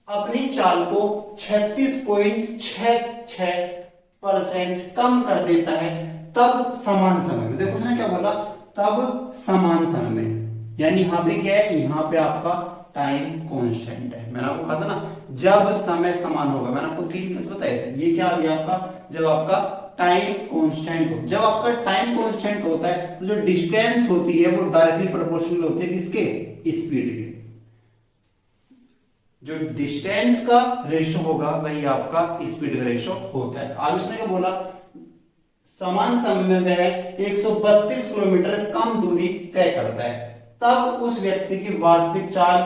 अपनी चाल को 36.66% कम कर देता है तब समान समय में, देखो उसने क्या बोला, तब समान समय में, यानी यहां पे क्या है, यहां पे आपका टाइम कांस्टेंट है। मैंने आपको कहा था ना, जब समय समान होगा, मैंने आपको 3 केस बताए थे। ये क्या आ गया आपका, जब आपका टाइम कांस्टेंट हो। जब आपका टाइम कांस्टेंट होता है तो जो डिस्टेंस होती है वो डायरेक्टली प्रोपोर्शनल होती है किसके, स्पीड के। जो डिस्टेंस का रेशो होगा वही आपका स्पीड का रेशो होता है। अब इसने क्या बोला, समान समय में वह 132 किलोमीटर कम दूरी तय करता है, तब उस व्यक्ति की वास्तविक चाल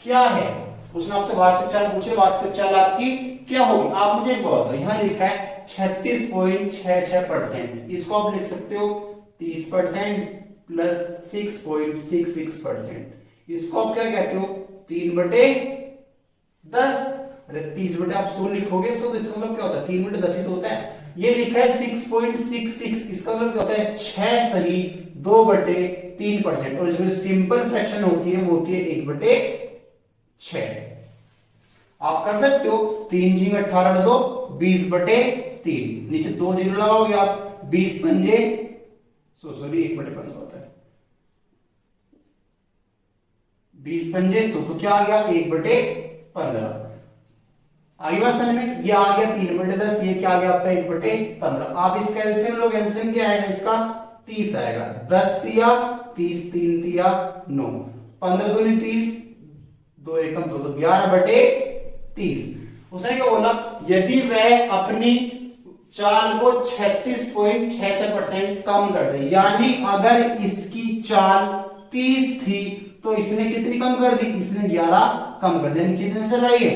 क्या है। उसने आपसे वास्तविक चाल पूछे, वास्तविक चाल आपकी क्या होगी। आप मुझे एक बात, यहां लिखा है 36.66%, इसको आप लिख सकते हो 30% प्लस 6.66%। इसको आप क्या कहते हो, 3/10। अरे 30 आप 100 लिखोगे इसको, तो इसका मतलब क्या होता है, 3/10 ही तो होता है। ये लिखा है 6.66, इसका मतलब क्या होता है 6 सही 2/3%। और इसमें सिंपल फ्रैक्शन होती है वो होती है 1/6। आप कर सकते हो 3 G में 18 2 20/3, नीचे 2 जीरो लगाओगे आप, 20 पंजे 1/15 होता है, 20 पंजे 100, तो क्या आ गया 1/15। आगे बात समझ में, ये आ गया 3/10, ये क्या आ गया आपका 1/15। आप इसका एलसीएम लोग, एलसीएम क्या आएगा इसका 30 आएगा। 10 तिया 30, 3 तिया 9, 15 दूनी 30, 2 एकम 2, तो 11/30। उसने क्या बोला, यदि वह अपनी चाल को 36.66% कम कर दे, यानी अगर इसकी चाल 30 थी तो इसने कितनी कम कर दी, इसने 11 कम कर दी। कितने से चला ये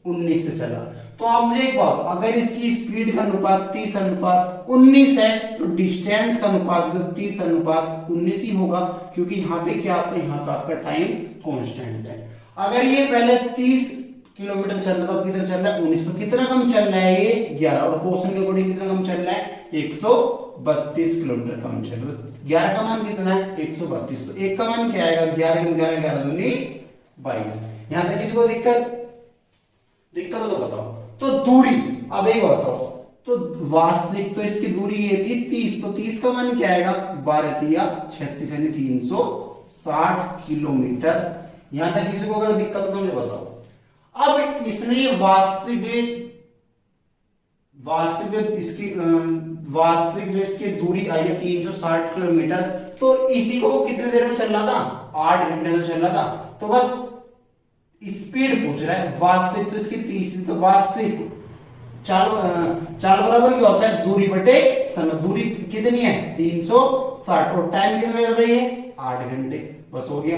19 से चला। तो आप मुझे एक बात, अगर इसकी स्पीड का अनुपात 30:19 है तो डिस्टेंस का अनुपात 30:19 ही होगा, क्योंकि यहाँ पे क्या आपका, यहाँ पे आपका टाइम कांस्टेंट है। अगर ये पहले 30 किलोमीटर चल रहा था, कितना चल रहा है 19, तो कितना कम चल रहा है ये 11, और क्वेश्चन के अकॉर्डिंग कितना कम चल रहा है 132 किलोमीटर कम चल रहा है। 11 का मान कितना है 132, तो एक का मान क्या आएगा 11 × 11 11 दूनी 22। यहां तक किसी को दिक्कत हो तो बताओ। तो दूरी, अब एक बताओ, तो वास्तविक तो इसकी दूरी ये थी 30, तो 30 का मान क्या आएगा 12 तिया 36 यानी 360 किलोमीटर। यहां तक किसी को अगर दिक्कत हो तो मुझे बताओ। अब इसने वास्तविक जो इसकी दूरी आई है 360 किलोमीटर, तो इसी को वो कितने देर में चल रहा था 8 घंटे में चल रहा था। तो बस स्पीड पूछ रहा है, वास्तविक तो इसकी 30, तो वास्तविक चाल बराबर क्या होता है दूरी बटे समय। दूरी कितनी है 360, और टाइम कितना लगता है ये 8 घंटे। बस हो गया,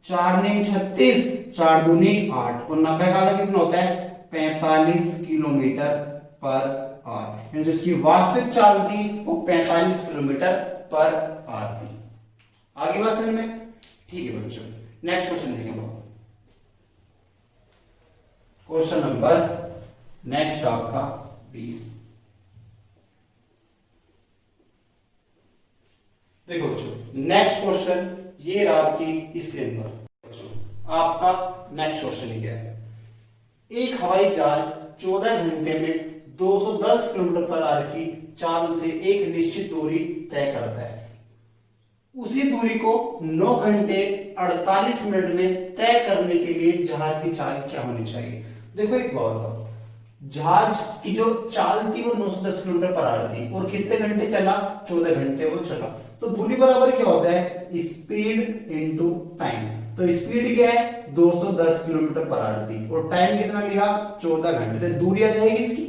4 × 36, 4 दूनी 8, और 90 का कितना होता है 45 किलोमीटर पर आर, यानी जिसकी वास्तविक चाल थी वो 45 किलोमीटर पर आर थी। आगे बात समझ में? ठीक है बच्चों, नेक्स्ट क्वेश्चन देखेंगे। क्वेश्चन नंबर नेक्स्ट आपका 20। देखो बच्चों, नेक्स्ट क्वेश्चन ये रहा आपकी स्क्रीन पर। आपका नेक्स्ट क्वेश्चन क्या है? एक हवाई जहाज 14 घंटे में 210 किलोमीटर पर आवर की चाल से एक निश्चित दूरी तय करता है। उसी दूरी को 9 घंटे 48 मिनट में तय करने के लिए जहाज की चाल क्या होनी चाहिए? देखो एक बात बताओ, जहाज की जो चाल थी वो 910 किलोमीटर पर आवर थी और कितने घंटे चला? 14 घंटे वो चला। तो दूरी बराबर क्या होता है? Speed into time. तो स्पीड क्या है? 210 किलोमीटर पर आवर थी और टाइम कितना लिया? 14 घंटे। तो दूरी आ जाएगी इसकी,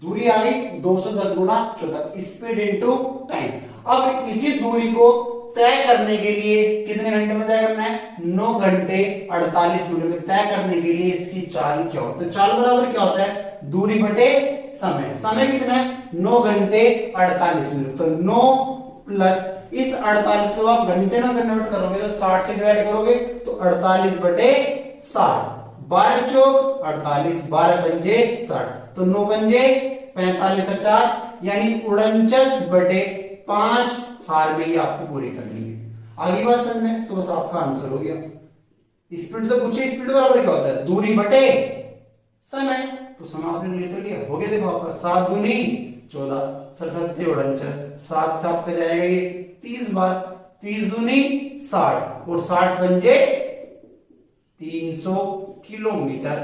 दूरी आ गई 210 गुना 14, स्पीड इनटू टाइम। अब इसी दूरी को तय करने के लिए कितने घंटे में तय करना है? 9 घंटे 48 मिनट में तय करने के लिए इसकी चाल क्या होती है? तो चाल बराबर क्या होता है? दूरी बटे समय। समय कितना है? 9 घंटे 48 मिनट। तो 9 प्लस इस 48 को आप घंटे में कन्वर्ट करोगे तो 60 से डिवाइड करोगे तो 48 बटे 60, 12 चौक 48, 12 पंजे 60, तो 9 पंजे 45 और 4 यानी 49 बटे 5 हार में ही आपको पूरी करनी है। आगे बात समझ में? तो बस आपका आंसर हो गया। स्पीड तो पूछे, स्पीड बराबर क्या होता है? दूरी बटे समय। तो समय आपने ले तो लिया, हो गया। देखो आपका 7 दूनी 14, 7 49, 7 से आपका जाएगा ये 30 बार, 30 दूनी 60 और 60 पंजे 300 किलोमीटर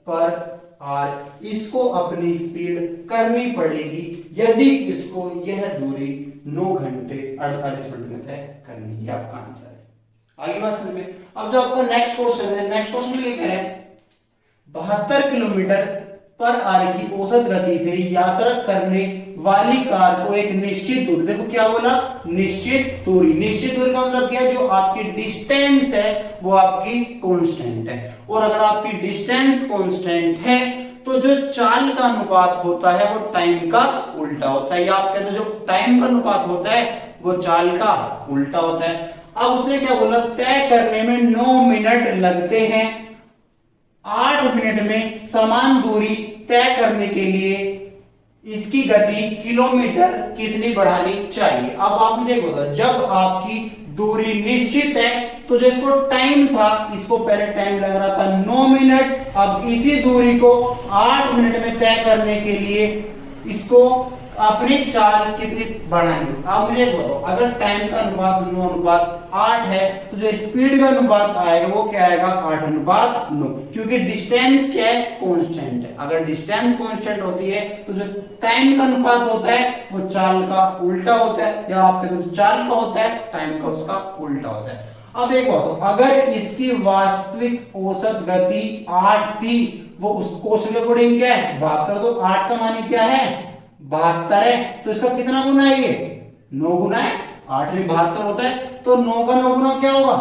पर आवर। इसको अपनी स्पीड करनी पड़ेगी यदि इसको यह दूरी 9 घंटे 48 मिनट में तय करनी है। आपका आंसर है। आगे बात समझ में? अब जो आपका नेक्स्ट क्वेश्चन है, नेक्स्ट क्वेश्चन में ये कह रहे हैं 72 किलोमीटर पर आवर की औसत गति से यात्रा करने वाली कार को एक निश्चित दूरी, देखो क्या बोला? निश्चित दूरी। निश्चित दूरी का मतलब क्या है? जो आपकी डिस्टेंस है वो आपकी कांस्टेंट है, और अगर आपकी डिस्टेंस कांस्टेंट है तो जो चाल का अनुपात होता है वो टाइम का उल्टा होता है। या आप कहते हैं जो टाइम का अनुपात होता है वो चाल का उल्टा होता है। अब उसने क्या बोला? तय करने में 9 मिनट लगते हैं, 8 मिनट में समान दूरी तय करने के लिए इसकी गति किलोमीटर कितनी बढ़ानी चाहिए? अब आप मुझे बताओ, जब आपकी दूरी निश्चित है तो जो इसको टाइम था, इसको पहले टाइम लग रहा था 9 मिनट, अब इसी दूरी को 8 मिनट में तय करने के लिए इसको अपनी चाल कितनी बढ़ानी? आप मुझे बताओ, अगर टाइम का अनुपात 9 अनुपात 8 है तो जो स्पीड का अनुपात आएगा वो क्या आएगा? 8 अनुपात 9, क्योंकि डिस्टेंस क्या है? कांस्टेंट है। अगर डिस्टेंस कांस्टेंट होती है तो जो टाइम का अनुपात होता है वो चाल का उल्टा होता है, या आपके जो चाल का होता है टाइम का उसका उल्टा होता है। अब एक बात, अगर इसकी वास्तविक औसत गति 8 थी, वो उस क्वेश्चन के अकॉर्डिंग क्या है? 72, तो 8 का मान क्या है? 72 है, तो इसका कितना गुना है? ये 9 गुना है। 8 में 72 होता है, तो 9 का 9 गुना क्या होगा?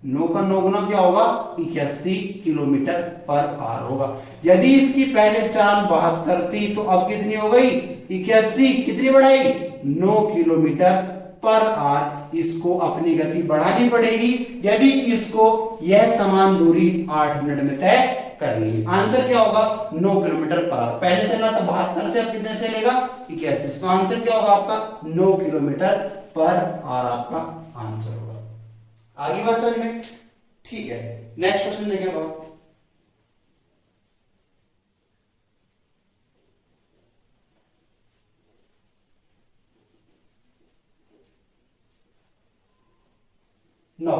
9 का 9 गुना क्या होगा? 81 किलोमीटर पर आवर होगा। यदि इसकी पहले चाल 72 थी तो अब कितनी हो गई? 81। कितनी बढ़ाई? 9 किलोमीटर पर आवर। इसको अपनी गति बढ़ानी पड़ेगी यदि इसको यह समान दूरी 8 मिनट में तय करनी है। आंसर क्या होगा? 9 किलोमीटर पर आवर। पहले चला था 72 से, अब कितने से चलेगा? 81। तो आंसर क्या होगा आपका? 9 किलोमीटर पर आवर आपका आंसर होगा। आगे बात समझ में? ठीक है, नेक्स्ट क्वेश्चन देखिए बाबा। नो,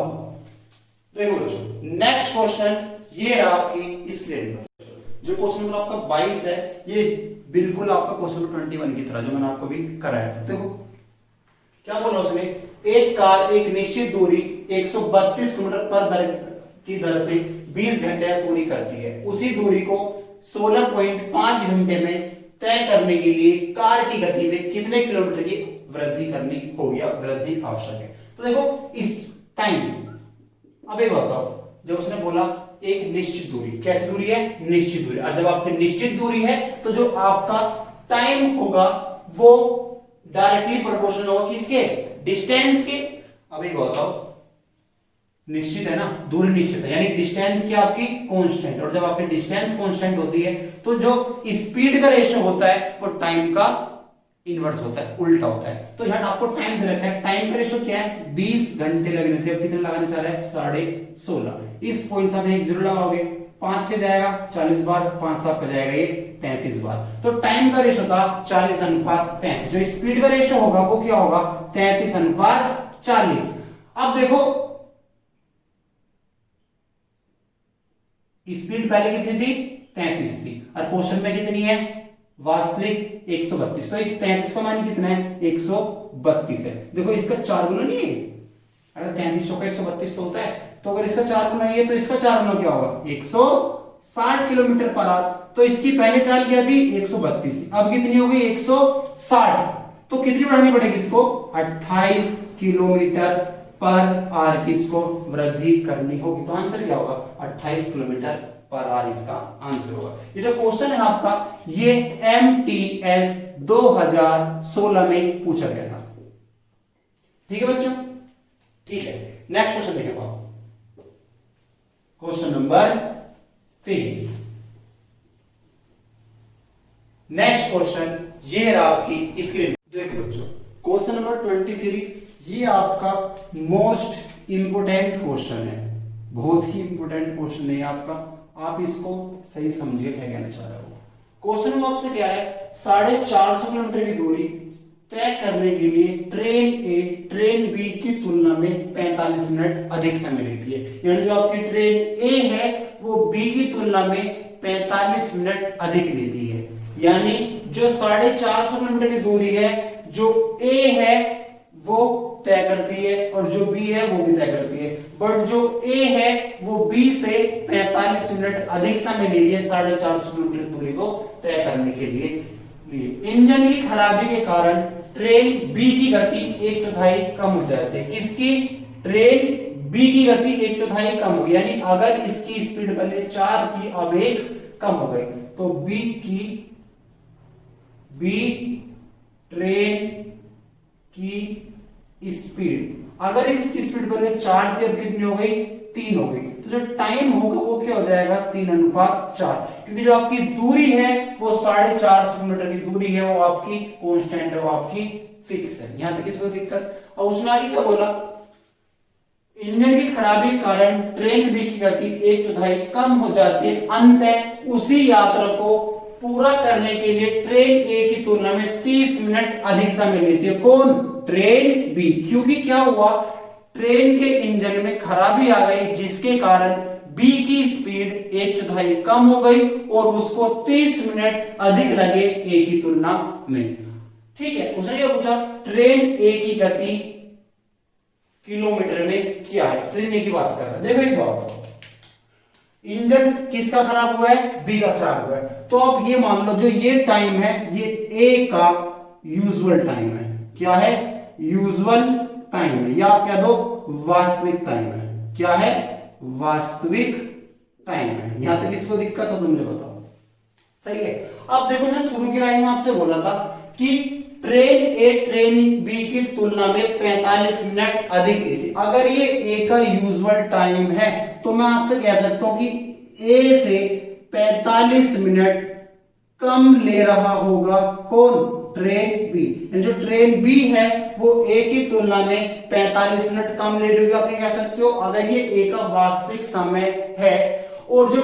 देखो बच्चों, नेक्स्ट क्वेश्चन ये रहा आपकी स्क्रीन पर। जो क्वेश्चन नंबर आपका 22 है, ये बिल्कुल आपका क्वेश्चन नंबर 21 की तरह जो मैंने आपको भी कराया था। देखो क्या बोला उसने? एक कार एक निश्चित दूरी 132 किलोमीटर पर की दर से 20 घंटे में पूरी करती है। उसी दूरी को 16.5 घंटे में तय करने के लिए कार की गति में कितने किलोमीटर की वृद्धि करनी होगी, वृद्धि आवश्यक है। तो देखो इस टाइम, अब एक बताओ, जब उसने बोला एक निश्चित दूरी, कैसी दूरी है? निश्चित दूरी। और जब आपकी निश्चित दूरी है तो जो आपका टाइम होगा वो डायरेक्टली प्रोपोर्शनल होगा किसके, डिस्टेंस के। अभी बताओ, निश्चित है ना, दूरी निश्चित है, यानी डिस्टेंस की आपकी कांस्टेंट, और जब आपकी डिस्टेंस कांस्टेंट होती है तो जो स्पीड का रेशियो होता है वो टाइम का इनवर्स होता है, उल्टा होता है। तो यहाँ आपको टाइम दे रखा है, टाइम का रेशियो क्या है, 20 घंटे लगने थे, अब कितने लगाने चाह रहे हैं, 16.5। इस पॉइंट से आप एक जीरो लगाओगे, 5 से जाएगा 40 बार, 5 से आपका जाएगा ये 33 बार। तो टाइम का रेशियो था 40:33, जो स्पीड का रेशियो होगा वो क्या होगा, 33:40। अब देखो स्पीड पहले कितनी थी, 33 थी, और क्वेश्चन में कितनी है, वास्तविक 132। तो इस 33 का मान कितना है, 132 है। देखो इसका 4 गुना नहीं है, अरे 33 का 132 तो होता है, तो अगर इसका 4 गुना है तो इसका 4 गुना क्या होगा, 160 किलोमीटर पर आवर। तो इसकी पहले चाल क्या थी, 132 थी, अब कितनी हो गई, 160। तो कितनी बढ़ानी पड़ेगी इसको, 28 किलोमीटर पर आवर की इसको वृद्धि करनी होगी। तो आंसर क्या होगा, 28 किलोमीटर पर आवर इसका आंसर होगा। ये जो क्वेश्चन है आपका, ये MTS 2016 में पूछा गया था। ठीक है बच्चों, ठीक है। नेक्स्ट क्वेश्चन देखें आप, क्वेश्चन नंबर 23। नेक्स्ट क्वेश्चन ये रहा आपकी स्क्रीन। देखो बच्चों, क्वेश्चन नंबर 23, ये आपका मोस्ट इंपोर्टेंट क्वेश्चन है, बहुत ही इंपोर्टेंट क्वेश्चन है आपका। आप इसको सही समझिए क्या कहना चाह रहे हो। क्वेश्चन में आपसे क्या है, 450 किलोमीटर की दूरी तय करने के लिए ट्रेन ए ट्रेन बी की तुलना में 45 मिनट अधिक समय लेती है। यानी जो आपकी ट्रेन ए है वो बी की तुलना में 45 मिनट अधिक लेती है। यानी जो 450 किलोमीटर की दूरी है, जो ए है वो तय करती है और जो बी है वो भी तय करती है, बट जो ए है वो बी से 45 मिनट अधिक समय ले रही है 450 किलोमीटर दूरी को तय करने के लिए। इंजन की खराबी के कारण ट्रेन बी की गति 1/4 कम हो जाती है। किसकी, ट्रेन बी की गति 1/4 कम हो गई, यानी अगर इसकी स्पीड पहले 4 थी अब 1 कम हो गई, तो बी ट्रेन की स्पीड, अगर इसकी स्पीड पहले 4 थी अब कितनी हो गई, 3 हो गई। तो जो टाइम होगा वो क्या हो जाएगा, 3:4, क्योंकि जो आपकी दूरी है वो 450 किलोमीटर की दूरी है, वो आपकी कांस्टेंट है, वो आपकी फिक्स है। यहां तक इसको दिक्कत। और उसने आगे क्या बोला, इंजन की खराबी के कारण ट्रेन बी की गति 1/4 कम हो जाती है, अंततः उसी यात्रा को पूरा करने के लिए ट्रेन ए की तुलना में 30 मिनट अधिक समय लेती है। कौन, ट्रेन बी। क्योंकि क्या हुआ, ट्रेन के इंजन में खराबी आ गई जिसके कारण बी की स्पीड 1/4 कम हो गई और उसको 30 मिनट अधिक लगे ए की तुलना में। ठीक है, उसने क्या पूछा, ट्रेन ए की गति किलोमीटर में क्या है, ट्रेन ए की बात कर रहा है। देखो एक बात, इंजन किसका खराब हुआ है, बी का खराब हुआ है। तो अब ये मान लो जो ये टाइम है ये ए का यूजुअल टाइम है। क्या है, यूजुअल टाइम है, या आप कह दो वास्तविक टाइम है। क्या है, वास्तविक टाइम है। यहां तक इसको दिक्कत हो तो मुझे बताओ, सही है। अब देखो जो शुरू की लाइन में आपसे बोला था कि ट्रेन ए ट्रेन बी की तुलना में 45 मिनट अधिक थी। अगर ये ए का यूजुअल टाइम है तो मैं आपसे कह सकता हूं कि ए से 45 मिनट कम ले रहा होगा कौन, ट्रेन बी। जो ट्रेन बी है वो ए की तुलना में 45 मिनट कम ले रही होगी। आप कह सकते हो अगर ये ए का वास्तविक समय है और जो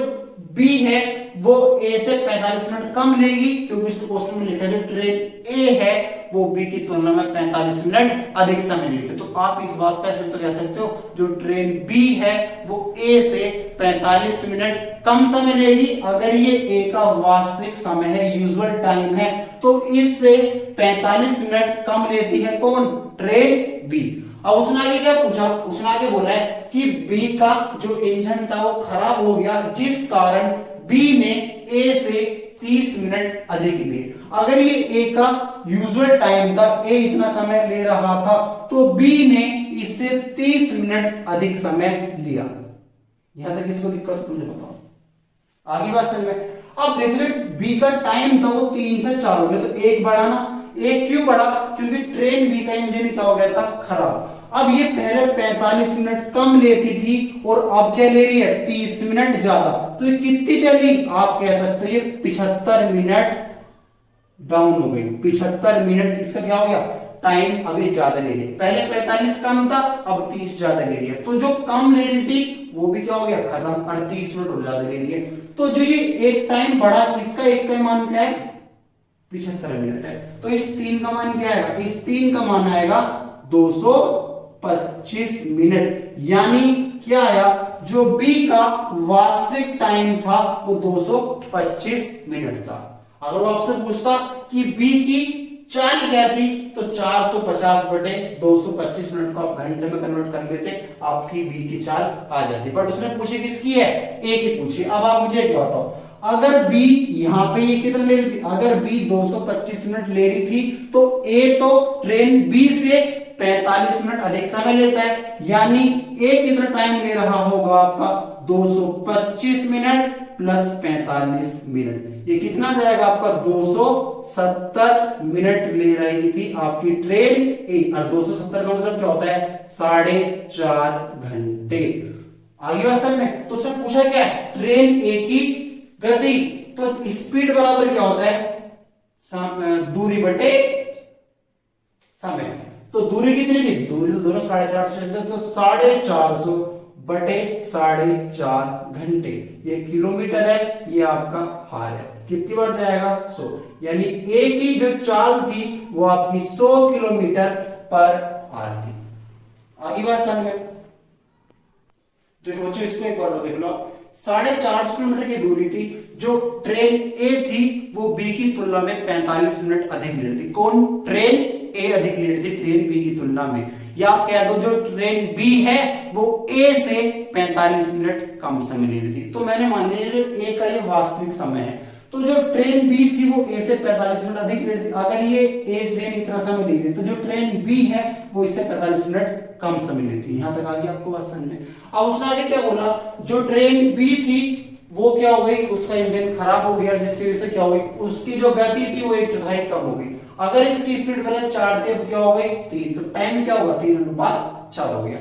बी है वो ए से 45 मिनट कम लेगी, क्योंकि इस क्वेश्चन में लिखा है जो ट्रेन ए है वो बी की तुलना में 45 मिनट अधिक समय लेती है। तो आप इस बात का तो कह सकते हो जो ट्रेन बी है वो ए से 45 मिनट कम समय लेगी। अगर ये ए का वास्तविक समय है, यूजुअल टाइम है, तो इससे 45 मिनट कम लेती है कौन, ट्रेन बी। अब उसने आगे क्या पूछा, उसने आगे बोला है कि बी का जो इंजन था वो खराब हो गया जिस कारण बी ने ए से 30 मिनट अधिक लिए। अगर ये ए का यूजुअल टाइम था, ए इतना समय ले रहा था, तो बी ने इससे 30 मिनट अधिक समय लिया। यहां तक इसको दिक्कत तुमने बताओ, आगे बात समझ में। अब देखो जो बी का टाइम था वो 3 से 4 हो गया, तो एक बढ़ा ना, एक क्यों बढ़ा, क्योंकि ट्रेन बी का इंजन क्या हो गया था, खराब। अब ये पहले 45 मिनट कम लेती थी और अब क्या ले रही है, 30 मिनट ज्यादा, तो ये कितनी चली, आप कह सकते हो ये 75 मिनट डाउन हो गई। 75 मिनट इसका क्या हो गया, टाइम अभी ज्यादा ले रही है, पहले 45 कम था, अब 30 ज्यादा ले रही है, तो जो कम ले रही थी वो भी क्या हो गया, खत्म, 38 मिनट और ज्यादा ले रही है। तो जो ये एक टाइम बढ़ा, इसका एक का मान क्या है, 75 मिनट है, तो इस 3 का मान क्या आएगा, इस 3 का मान आएगा 225 मिनट, यानी क्या आया, जो बी का वास्तविक टाइम था वो 225 मिनट था। अगर वो आपसे पूछता कि बी की चाल क्या थी, तो 450 बटे 225 मिनट को आप घंटे में कन्वर्ट कर लेते, आपकी बी की चाल आ जाती। बट उसने पूछी किसकी है, ए की पूछी। अब आप मुझे क्या बताओ, अगर बी यहां पे ये कितना ले रही थी, अगर बी 225 मिनट ले रही थी, तो ए तो ट्रेन बी से 45 मिनट अधिक समय लेता है, यानी ए कितना टाइम ले रहा होगा आपका, 225 मिनट प्लस 45 मिनट, ये कितना जाएगा आपका, 270 मिनट ले रही थी आपकी ट्रेन ए, और 270 का मतलब क्या होता है, 4.5 घंटे। आगे बात समझ में, तो उसने पूछा क्या है, ट्रेन ए की गति, तो स्पीड बराबर क्या होता है, दूरी बटे समय। तो दूरी कितनी थी, दूरी तो दोनों 450, तो 450 बटे 4.5 घंटे, ये किलोमीटर है, ये आपका हार है, कितनी बार जाएगा, 100, यानी ए की जो चाल थी वो आपकी 100 किलोमीटर पर आवर थी। आगे बात समझ में, तो बच्चों इसको एक बार देख लो, 450 किलोमीटर की दूरी थी, जो ट्रेन ए थी वो बी की तुलना में 45 मिनट अधिक ले रही थी। कौन, ट्रेन ए अधिक ले रही थी ट्रेन बी की तुलना में, या आप कह दो जो ट्रेन बी है वो ए से 45 मिनट कम समय ले रही थी। तो मैंने मान लिया जो ए का ये वास्तविक समय है, तो जो ट्रेन बी थी वो ए से 45 मिनट अधिक ले रही थी। अगर ये ए ट्रेन इतना समय ले रही तो जो ट्रेन बी है वो इससे 45 मिनट कम समय लेती है। यहां तक आ गया आपको बात समझ में। अब उसने आगे क्या बोला, जो ट्रेन बी थी वो क्या हो गई, उसका इंजन खराब हो गया, जिसकी वजह से क्या हो गई, उसकी जो गति थी वो 1/4 कम हो गई। अगर इसकी स्पीड पहले 4 थी, अब क्या हो गई 3, तो टाइम क्या होगा, 3:4 हो गया।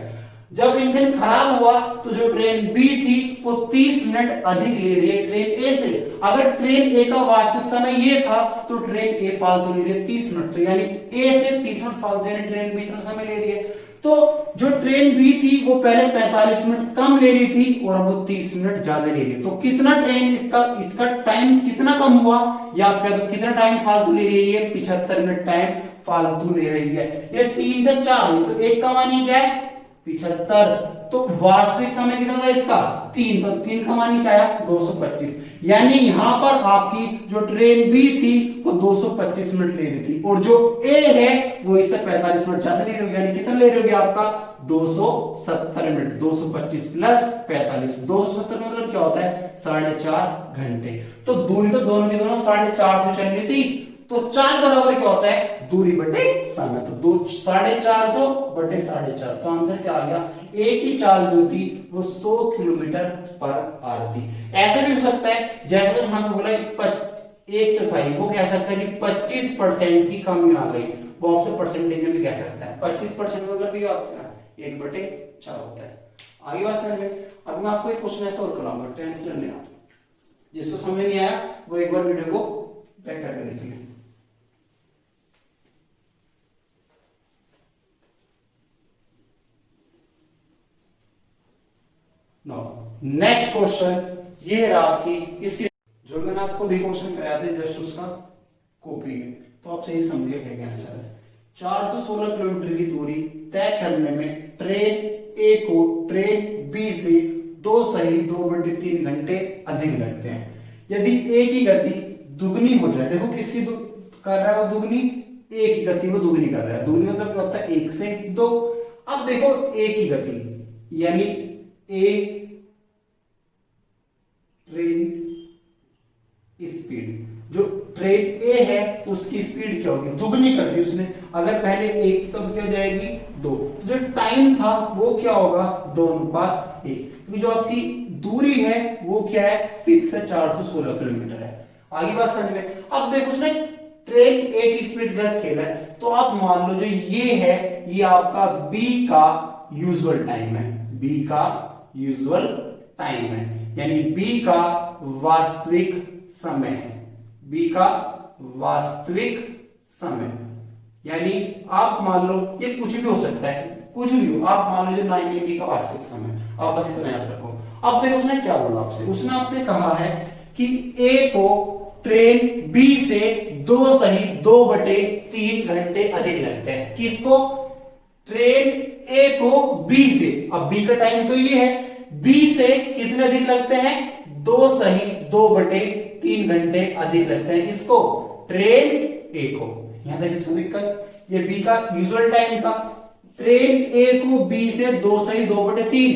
जब इंजन खराब हुआ तो जो ट्रेन बी थी वो 30 मिनट अधिक ले रही है ट्रेन ए से। अगर ट्रेन ए का वास्तविक समय ये था तो ट्रेन ए फालतू ले रही है 30 मिनट, तो यानी ए से 30 मिनट फालतू, यानी ट्रेन बी इतना समय ले रही है। तो जो ट्रेन बी थी वो पहले 45 मिनट कम ले रही थी और अब वो 30 मिनट ज्यादा ले रही है। तो कितना ट्रेन इसका टाइम कितना कम हुआ, या आप कह दो कितना टाइम फालतू ले रही है, 75 मिनट टाइम फालतू ले रही है। ये 3 से 4 हुई, तो एक का मान क्या है 75, तो वास्तविक समय कितना था इसका 3, तो 3 का मान क्या है 225, यानी यहां पर आपकी जो ट्रेन बी थी वो 225 मिनट ले रही थी और जो ए है वो इससे 45 मिनट ज्यादा ले रही होगी, यानी कितना ले रही होगी आपका 270 मिनट। 225 प्लस 45, 270 मतलब क्या होता है 4.5 घंटे। तो दूरी तो दोनों की दोनों 4.5 से चल रही थी, तो 4 बराबर क्या होता है दूरी बटे समय, तो 450 बटे 4.5, तो आंसर क्या आ गया, एक ही चाल जो थी वो 100 किलोमीटर पर आवर थी। ऐसे भी हो सकता है जैसे हमने बोला 1/4, वो कह सकता है कि 25% की कमी आ गई, वो आपसे परसेंटेज में भी कह सकता है। 25% मतलब भी 1/4 होता है। आगे बात समझ में। अब मैं आपको एक क्वेश्चन ऐसा और कराऊंगा, टेंशन लेना, जिसको समझ नहीं आया वो एक बार वीडियो को बैक करके देखिए। नेक्स्ट क्वेश्चन ये रहा आपकी, इसकी जो मैंने आपको भी क्वेश्चन कराया था जस्ट उसका कॉपी है, तो आप सही समझिए क्या कहना चाह रहे हैं। 416 किलोमीटर की दूरी तय करने में ट्रेन ए को ट्रेन बी से 2.2/3 घंटे अधिक लगते हैं। यदि ए की गति दुगनी हो जाए, देखो किसकी कर रहा है वो दुगनी, ए की गति वो दुगनी कर रहा है, दुगनी मतलब क्या होता है 1 से 2। अब देखो ए की गति यानी ए ट्रेन स्पीड, जो ट्रेन ए है उसकी स्पीड क्या होगी, दुगनी कर दी उसने। अगर पहले 1 तब क्या हो जाएगी 2, जो टाइम था वो क्या होगा 2:1। क्योंकि जो आपकी दूरी है वो क्या है, फिक्स है, 416 किलोमीटर है। आगे बात समझ में। अब देखो उसने ट्रेन ए की स्पीड के साथ खेला है, तो आप मान लो जो ये है ये आपका बी का यूजुअल टाइम है, बी का यूजुअल टाइम है, यानी बी का वास्तविक समय है, बी का वास्तविक समय। यानी आप मान लो ये कुछ भी हो सकता है, कुछ भी हो, आप मान लो जो 980 का वास्तविक समय, आप बस इतना याद रखो। अब देखो उसने क्या बोला आपसे, उसने आपसे कहा है कि ए को ट्रेन बी से 2 घंटे अधिक लगते हैं। किसको? ट्रेन ए को बी से, अब बी का टाइम तो ये है, बी से कितने अधिक लगते हैं? 2 घंटे अधिक लगते हैं। किसको? ट्रेन ए को। यहां तक इसको दिक्कत, ये बी का यूजुअल टाइम था, ट्रेन ए को बी से 2/3,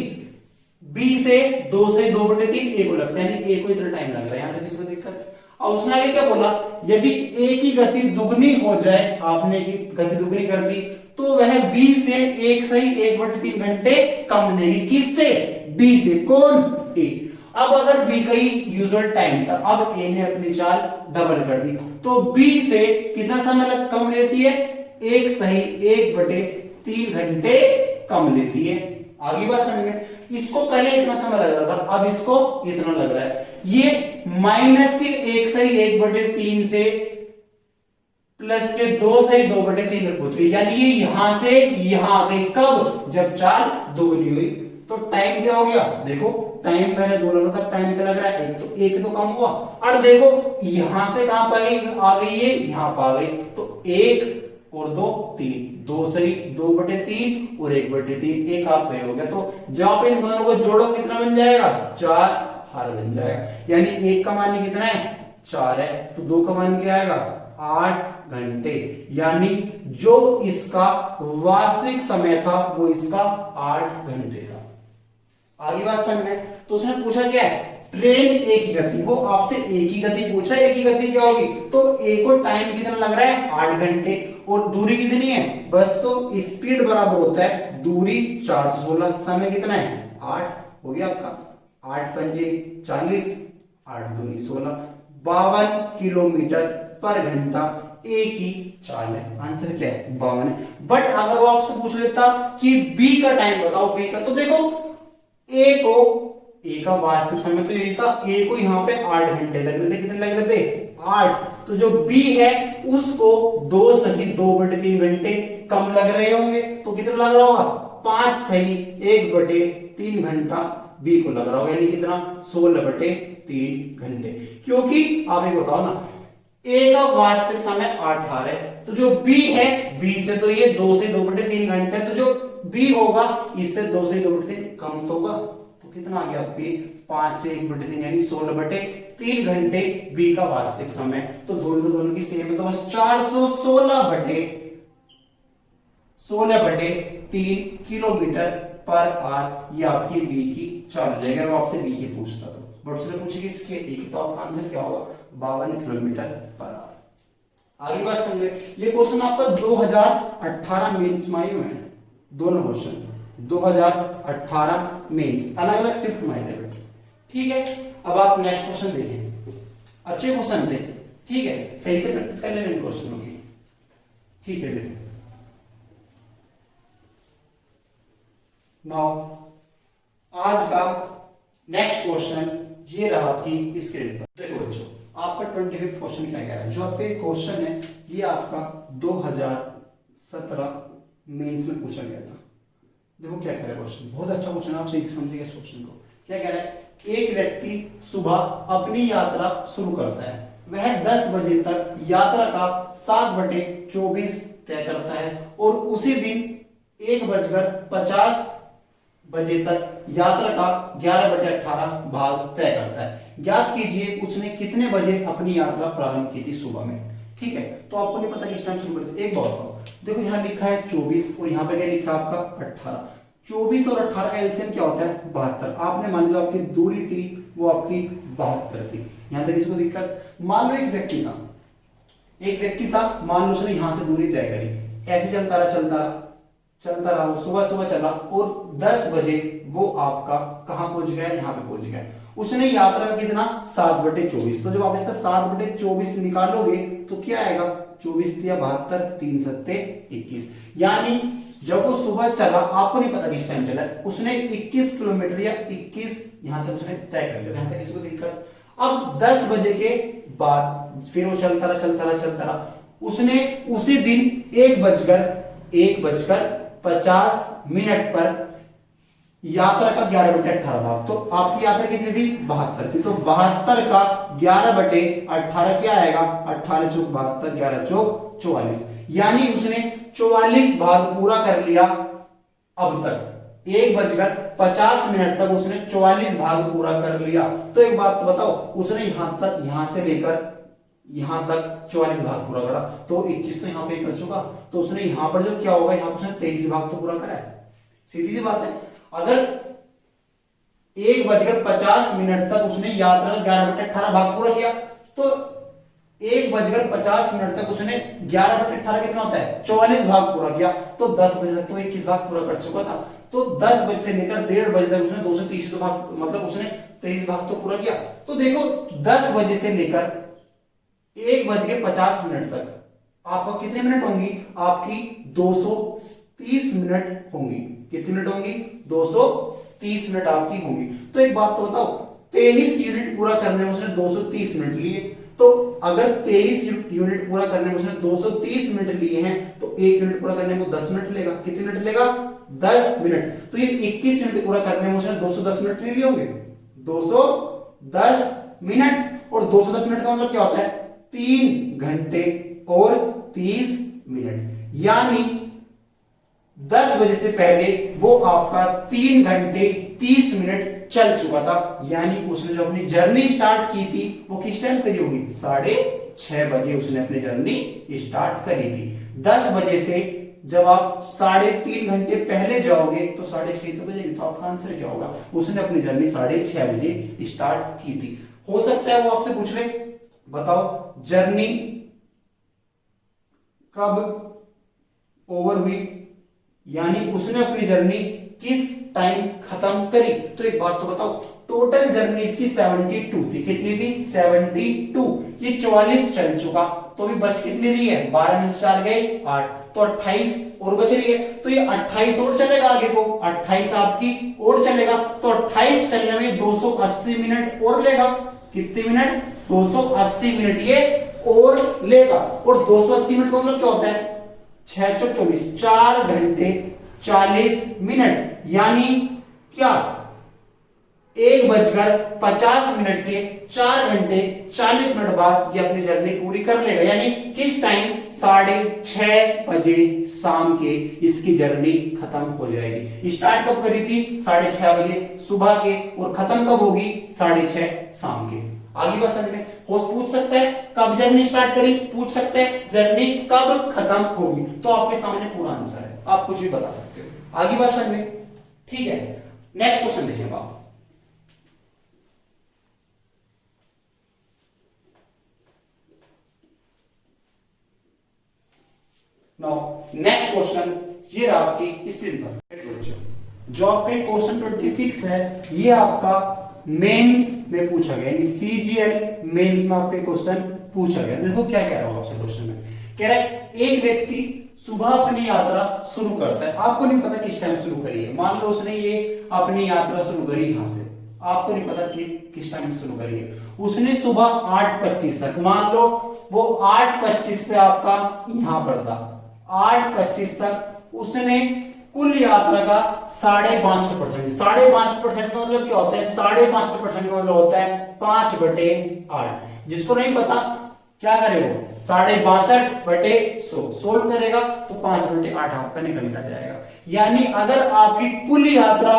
बी से 2/3 ए को लगता है, यानी ए को इतना टाइम लग रहा है। यहां तक इसको दिक्कत। अब उसने आगे क्या बोला, यदि ए की गति दुगनी हो जाए, आपने की गति दुगनी कर दी, तो वह बी से 1/3 घंटे कम लेगी। किससे? बी से। कौन? ए। अब अगर बी का ही यूजुअल टाइम था, अब ए ने अपनी चाल डबल कर दी, तो बी से कितना समय कम लेती है? 1/3 घंटे कम लेती है। आगे बात समझ में। इसको पहले इतना समय लग रहा था, अब इसको इतना लग रहा है। ये माइनस के 1/3 से प्लस के 2/3 में पहुंच गई, यानी ये यहां से यहां आ गई। कब? जब चाल दोगुनी हुई। तो टाइम क्या हो गया? देखो टाइम पहले 2 लग रहा था, टाइम क्या लग रहा है? एक तो कम हुआ। और देखो यहां से कहां पर आ गई है? यहां पर आ गई। तो 1 और 2 3, 2/3 और 1/3, एक आप हो गया। तो जब इन दोनों को जोड़ो कितना बन जाएगा? 4 हार बन जाएगा। यानी 1 का मान कितना है? 4 है, तो 2 का मान क्या आएगा? 8 घंटे। यानी जो इसका वास्तविक समय था वो इसका 8 घंटे था। आगे बात समझ में। तो उसने पूछा क्या है? ट्रेन ए की गति, वो आपसे ए की गति पूछा, ए की गति क्या होगी? तो ए को टाइम कितना लग रहा है? 8 घंटे। और दूरी कितनी है? बस तो स्पीड बराबर होता है दूरी 416, समय कितना है? 8 हो गया आपका। 8 पंजे 40, 8 दूनी 16, 52 किलोमीटर पर घंटा ए की चाल है। आंसर क्या है? 52। बट अगर वो आपसे पूछ लेता कि बी का टाइम बताओ, बी का, तो देखो ए का वास्तविक समय तो यही था, ए को यहाँ पे 8 घंटे लग रहे थे। कितने लग रहे थे? 8। तो जो बी है उसको 2/3 घंटे कम लग रहे होंगे, तो कितना लग रहा होगा? 5/1/3 घंटा बी को लग रहा होगा, यानी कितना? 16/3 घंटे। क्योंकि आप ये बताओ ना, ए का वास्तविक समय 8 है, तो जो बी है, बी से तो ये 2 से 2/3 घंटे, तो जो बी होगा इससे 2 से 2/3 कम तो होगा। तो कितना आ गया आपकी? 5 से 1/3 यानी 16/3 घंटे बी का वास्तविक समय। तो दोनों की सेम है, तो बस 416/3 किलोमीटर पर आवर ये आपकी बी की चाल हो जाएगी। अगर वो आपसे बी की पूछता तो, बट उसने पूछी इसके ए की, तो आपका आंसर क्या होगा? 52 किलोमीटर पर आवर। आगे बात समझिए। ये क्वेश्चन आपका 2018 मेंस में आए हुए हैं, दोनों क्वेश्चन 2018 मेंस, अलग अलग शिफ्ट में आए थे बेटे। ठीक है, अब आप नेक्स्ट क्वेश्चन देखें, अच्छे क्वेश्चन थे। ठीक है, सही से प्रैक्टिस कर लेना इन क्वेश्चनों की। ठीक है, देखो नाउ आज का नेक्स्ट क्वेश्चन ये रहा आपकी स्क्रीन पर। देखो बच्चों, आपका 25वां क्वेश्चन क्या कह रहा है? जो आपका क्वेश्चन है ये आपका 2017 मेंस में पूछा गया था। देखो क्या कह रहा है क्वेश्चन, बहुत अच्छा क्वेश्चन, आप सही समझिएगा इस क्वेश्चन को। क्या कह रहा है? एक व्यक्ति सुबह अपनी यात्रा शुरू करता है, वह 10 बजे तक यात्रा का 7/24 तय करता है और उसी दिन 1:50 बजे तक यात्रा का 11/18 भाग तय करता है। ज्ञात कीजिए उसने कितने बजे अपनी यात्रा प्रारंभ की थी सुबह में। ठीक है, तो आपको नहीं पता किस टाइम शुरू करते। एक बात बताओ, देखो यहाँ लिखा है 24 और यहाँ पे क्या लिखा है आपका 18। 24 और 18 का एलसीएम क्या होता है? 72। आपने मान लो आपकी दूरी थी वो आपकी 72 थी। यहां तक इसको दिक्कत। मान लो एक व्यक्ति था, मान लो उसने यहां से दूरी तय करी, ऐसे चलता रहा, सुबह सुबह चला और 10 बजे वो आपका कहां पहुंच गया, यहाँ पे पहुंच गया। उसने यात्रा का कितना 7/24, तो जब आप इसका 7/24 निकालोगे तो क्या आएगा 24 या 72, 3 सत्ते 21। यानी जब वो सुबह चला, आपको नहीं पता किस टाइम चला, उसने 21 किलोमीटर या 21 यहां तक उसने तय कर लिया, यहां तक किसी को दिक्कत। अब 10 बजे के बाद फिर वो चलता रहा, उसने उसी दिन 1:50 पर यात्रा का 11/18 भाग, तो आपकी यात्रा कितनी थी 72 थी, तो 72 का 11/18 क्या आएगा 18 चौक 72, 11 चौक 44, यानी उसने 44 भाग पूरा कर लिया। अब तक 1:50 तक उसने 44 भाग पूरा कर लिया। तो एक बात तो बताओ, उसने यहां से लेकर यहां तक 44 भाग पूरा करा, तो 21 तो यहां पे कर चुका, तो उसने यहां पर जो क्या होगा, यहां पर उसने 23 भाग तो पूरा करा है। सीधी सी बात है। अगर 1:50 तक उसने यात्रा का 11/18 भाग पूरा किया, तो 1:50 तक उसने 11/18 कितना होता है 44 भाग पूरा किया, तो 10 बजे तक तो 21 भाग पूरा कर चुका था। तो 10 बजे से लेकर 1:30 बजे तक उसने 230 भाग, मतलब उसने 23 भाग तो पूरा किया। तो देखो 10 बजे से लेकर 1:50 तक आपका कितने मिनट होंगी, आपकी 230 मिनट होंगी। कितनी मिनट होंगी 230 मिनट आपकी होंगी। तो एक बात तो बताओ, 23 यूनिट पूरा करने में उसने 230 मिनट लिए, तो अगर 23 यूनिट पूरा करने में उसने 230 मिनट लिए हैं, तो 1 यूनिट पूरा करने में 10 मिनट लेगा। कितने मिनट लेगा 10 मिनट। तो ये 21 यूनिट पूरा करने में उसने 210 मिनट ले लिए होंगे, 210 मिनट। और 210 मिनट का मतलब क्या होता है 3 घंटे और 30 मिनट, यानी 10 बजे से पहले वो आपका 3 घंटे 30 मिनट चल चुका था। यानी उसने जो अपनी जर्नी स्टार्ट की थी वो किस टाइम करी होगी 6:30 बजे उसने अपनी जर्नी स्टार्ट करी थी। 10 बजे से जब आप 3.5 घंटे पहले जाओगे तो 6:30 तो बजेगी, तो आपका आंसर क्या होगा, उसने अपनी जर्नी 6:30 बजे स्टार्ट की थी। हो सकता है वो आपसे पूछ ले, बताओ जर्नी कब ओवर हुई, यानी उसने अपनी जर्नी किस टाइम खत्म करी। तो एक बात तो बताओ, टोटल जर्नी इसकी 72 थी। कितनी थी 72। ये 44 चल चुका, तो भी बच कितनी रही है 12 में से 4 गए 8, तो 28 और बच रही है। तो ये 28 और चलेगा आगे को, 28 आपकी और चलेगा, तो 28 चलने में 280 मिनट और लेगा। कितने मिनट 280 मिनट ये और लेगा। और 280 मिनट का मतलब क्या होता है 6 चौक 24, 4 घंटे 40 मिनट, यानी क्या 1:50 के 4 घंटे 40 मिनट बाद ये अपनी जर्नी पूरी कर लेगा। यानी किस टाइम 6:30 बजे शाम के इसकी जर्नी खत्म हो जाएगी। स्टार्ट कब करी थी 6:30 बजे सुबह के, और खत्म कब होगी 6:30 शाम के। आगे बात समझ में होस्ट पूछ सकता है कब जर्नी स्टार्ट करी, पूछ सकते हैं जर्नी कब खत्म होगी, तो आपके सामने पूरा आंसर है, आप कुछ भी बता सकते हो। आगे बात समझ में, ठीक है। नेक्स्ट क्वेश्चन देखिए आप। नाउ नेक्स्ट क्वेश्चन ये रहा आपकी स्क्रीन पर। जो आपके क्वेश्चन 26 है, ये आपका मेंस में पूछा गया, यानी सीजीएल मेंस में आपके क्वेश्चन पूछा गया। देखो क्या कह रहा हूं आपसे क्वेश्चन में, कह रहा है एक व्यक्ति सुबह अपनी यात्रा शुरू करता है, आपको नहीं पता किस टाइम शुरू करी है। मान लो उसने ये अपनी यात्रा शुरू करी यहां से, आपको नहीं पता कि किस टाइम शुरू करी है। उसने सुबह 8:25 तक, मान लो वो 8:25 पे आपका यहां पर था, 8:25 तक उसने कुल यात्रा का 65% 65% का मतलब क्या होता है 65% का मतलब होता है 5/8। जिसको नहीं पता क्या करे वो 65/100 सोल्व करेगा तो 5/8 आपका निकल कर जाएगा। यानी अगर आपकी कुल यात्रा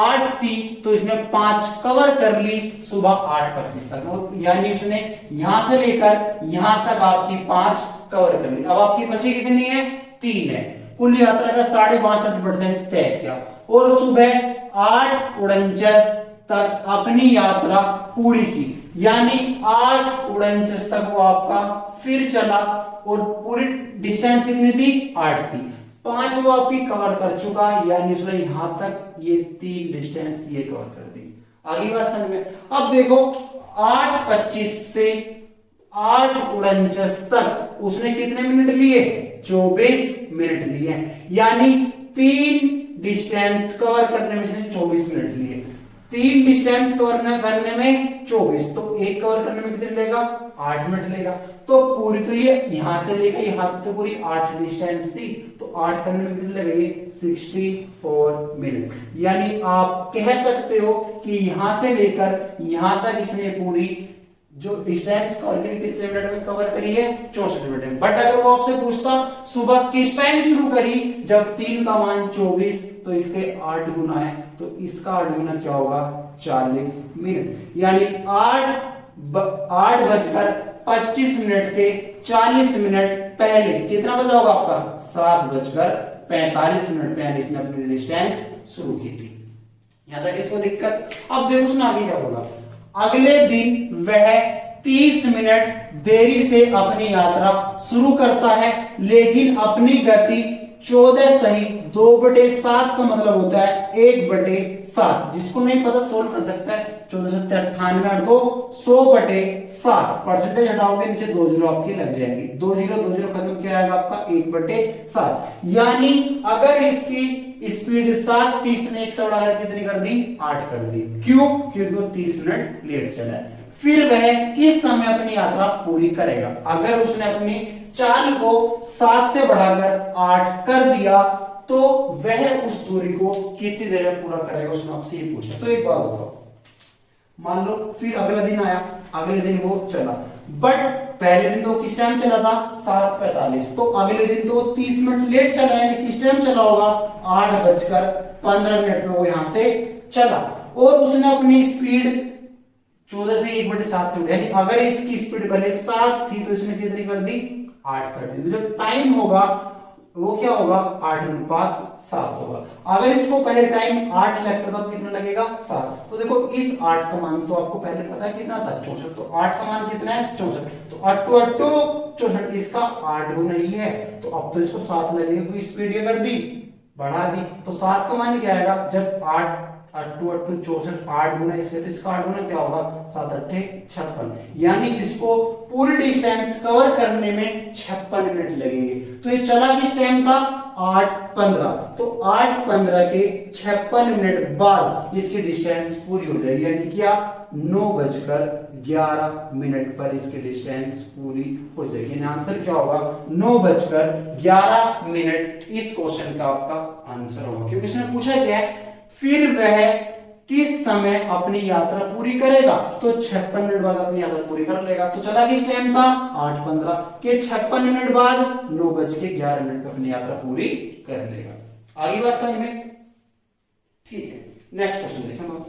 8 थी तो इसने 5 कवर कर ली सुबह 8:25 तक, यानी उसने यहां से लेकर यहां तक आपकी 5 कवर कर ली। अब आपकी बची कितनी है 3 है। कुल यात्रा का 65% तय किया और सुबह 8:49 तक अपनी यात्रा पूरी की, यानी 8:49 तक वो आपका फिर चला और पूरी डिस्टेंस कितनी थी 8 थी। 5 वो आपकी कवर कर चुका, यानी उसने यहां तक ये 3 डिस्टेंस ये कवर कर दी। आगे बात समझ में। अब देखो 8:25 से 8:49 तक उसने कितने मिनट लिए? 24 मिनट लिए, यानी 3 डिस्टेंस कवर करने में इसने 24 मिनट लिए। 3 डिस्टेंस कवर करने में 24, तो एक कवर करने में कितने लेगा? 8 मिनट लेगा। तो पूरी तो ये यहां से लेकर यहां तक तो पूरी 8 डिस्टेंस थी, तो 8 करने में कितने लगेंगे? 64 मिनट। यानी आप कह सकते हो कि यहां से लेकर यहां तक इसने पूरी जो डिस्टेंस कवर करी कितने मिनट में कवर करी है? 64 मिनट में। बट अगर वो आपसे पूछता सुबह किस टाइम शुरू करी, जब 3 का मान 24, तो इसके 8 गुना है, तो इसका 8 गुना क्या होगा? 40 मिनट। यानी 8:25 से 40 मिनट पहले कितना बजा होगा आपका? 7:45 यानी इसने अपनी डिस्टेंस शुरू की थी। यहां तक इसको दिक्कत। अब देखो उसने आगे क्या बोला। अगले दिन वह 30 मिनट देरी से अपनी यात्रा शुरू करता है, लेकिन अपनी गति 14 सही 2/7 का मतलब होता है 1/7। जिसको नहीं पता सोल्व कर सकता है। 1498 2 100/7। परसेंटेज हटाओगे नीचे 2 जीरो आपकी लग जाएंगी। 2 जीरो खत्म क्या आएगा आपका? 1/7। यानी अगर इसकी स्पीड 7 थी, इसने 1 से बढ़ाकर कितनी कर दी? 8 कर दी। क्यों? क्योंकि वो 30 मिनट लेट चला है। फिर वह किस समय अपनी यात्रा पूरी करेगा? अगर उसने अपनी चाल को 7 से बढ़ाकर 8 कर दिया, तो वह उस दूरी को कितनी देर में पूरा करेगा? उसने आपसे ये पूछा। तो एक बात बताओ, मान लो फिर अगला दिन आया, अगले दिन वो चला, बट पहले दिन तो किस टाइम चला था? 7:45। तो अगले दिन तो 30 मिनट लेट चला है, किस टाइम चला होगा? 8:15 में वो यहां से चला, और उसने अपनी स्पीड 14 से 1/7 से, यानी अगर इसकी स्पीड पहले 7 थी, तो इसने कितनी कर दी? 8 कर दी। तो जब टाइम होगा वो क्या होगा? 8:7 होगा। अगर इसको पहले टाइम 8 लगता था, कितना लगेगा? 7। तो देखो इस 8 का मान तो आपको पहले पता है कितना था? 64। तो 8 का मान कितना है? 64। तो 8 × 8 64, इसका 8 गुना ही है, तो अब तो इसको 7 लगेगा, क्योंकि स्पीड क्या कर दी? बढ़ा दी। तो 7 का मान क्या आएगा? जब 8 8 64, 8 गुना इसके, तो इसका 8 गुना क्या होगा? 7 8 56। यानी इसको पूरी डिस्टेंस कवर करने में 56 मिनट लगेंगे। तो ये चला किस टाइम का? 8:15। तो 8:15 के 56 मिनट बाद इसकी डिस्टेंस पूरी हो जाएगी, यानी क्या? 9:11 पर इसकी डिस्टेंस पूरी हो जाएगी। आंसर क्या होगा? 9:11 इस क्वेश्चन का आपका आंसर होगा, क्योंकि इसने पूछा क्या है? फिर वह किस समय अपनी यात्रा पूरी करेगा? तो 56 मिनट बाद अपनी यात्रा पूरी कर लेगा। तो चला किस टाइम था? 8:15 के 56 मिनट बाद 9:11 पर अपनी यात्रा पूरी कर लेगा। आगे बात समझ में? ठीक है, नेक्स्ट क्वेश्चन देखें हम।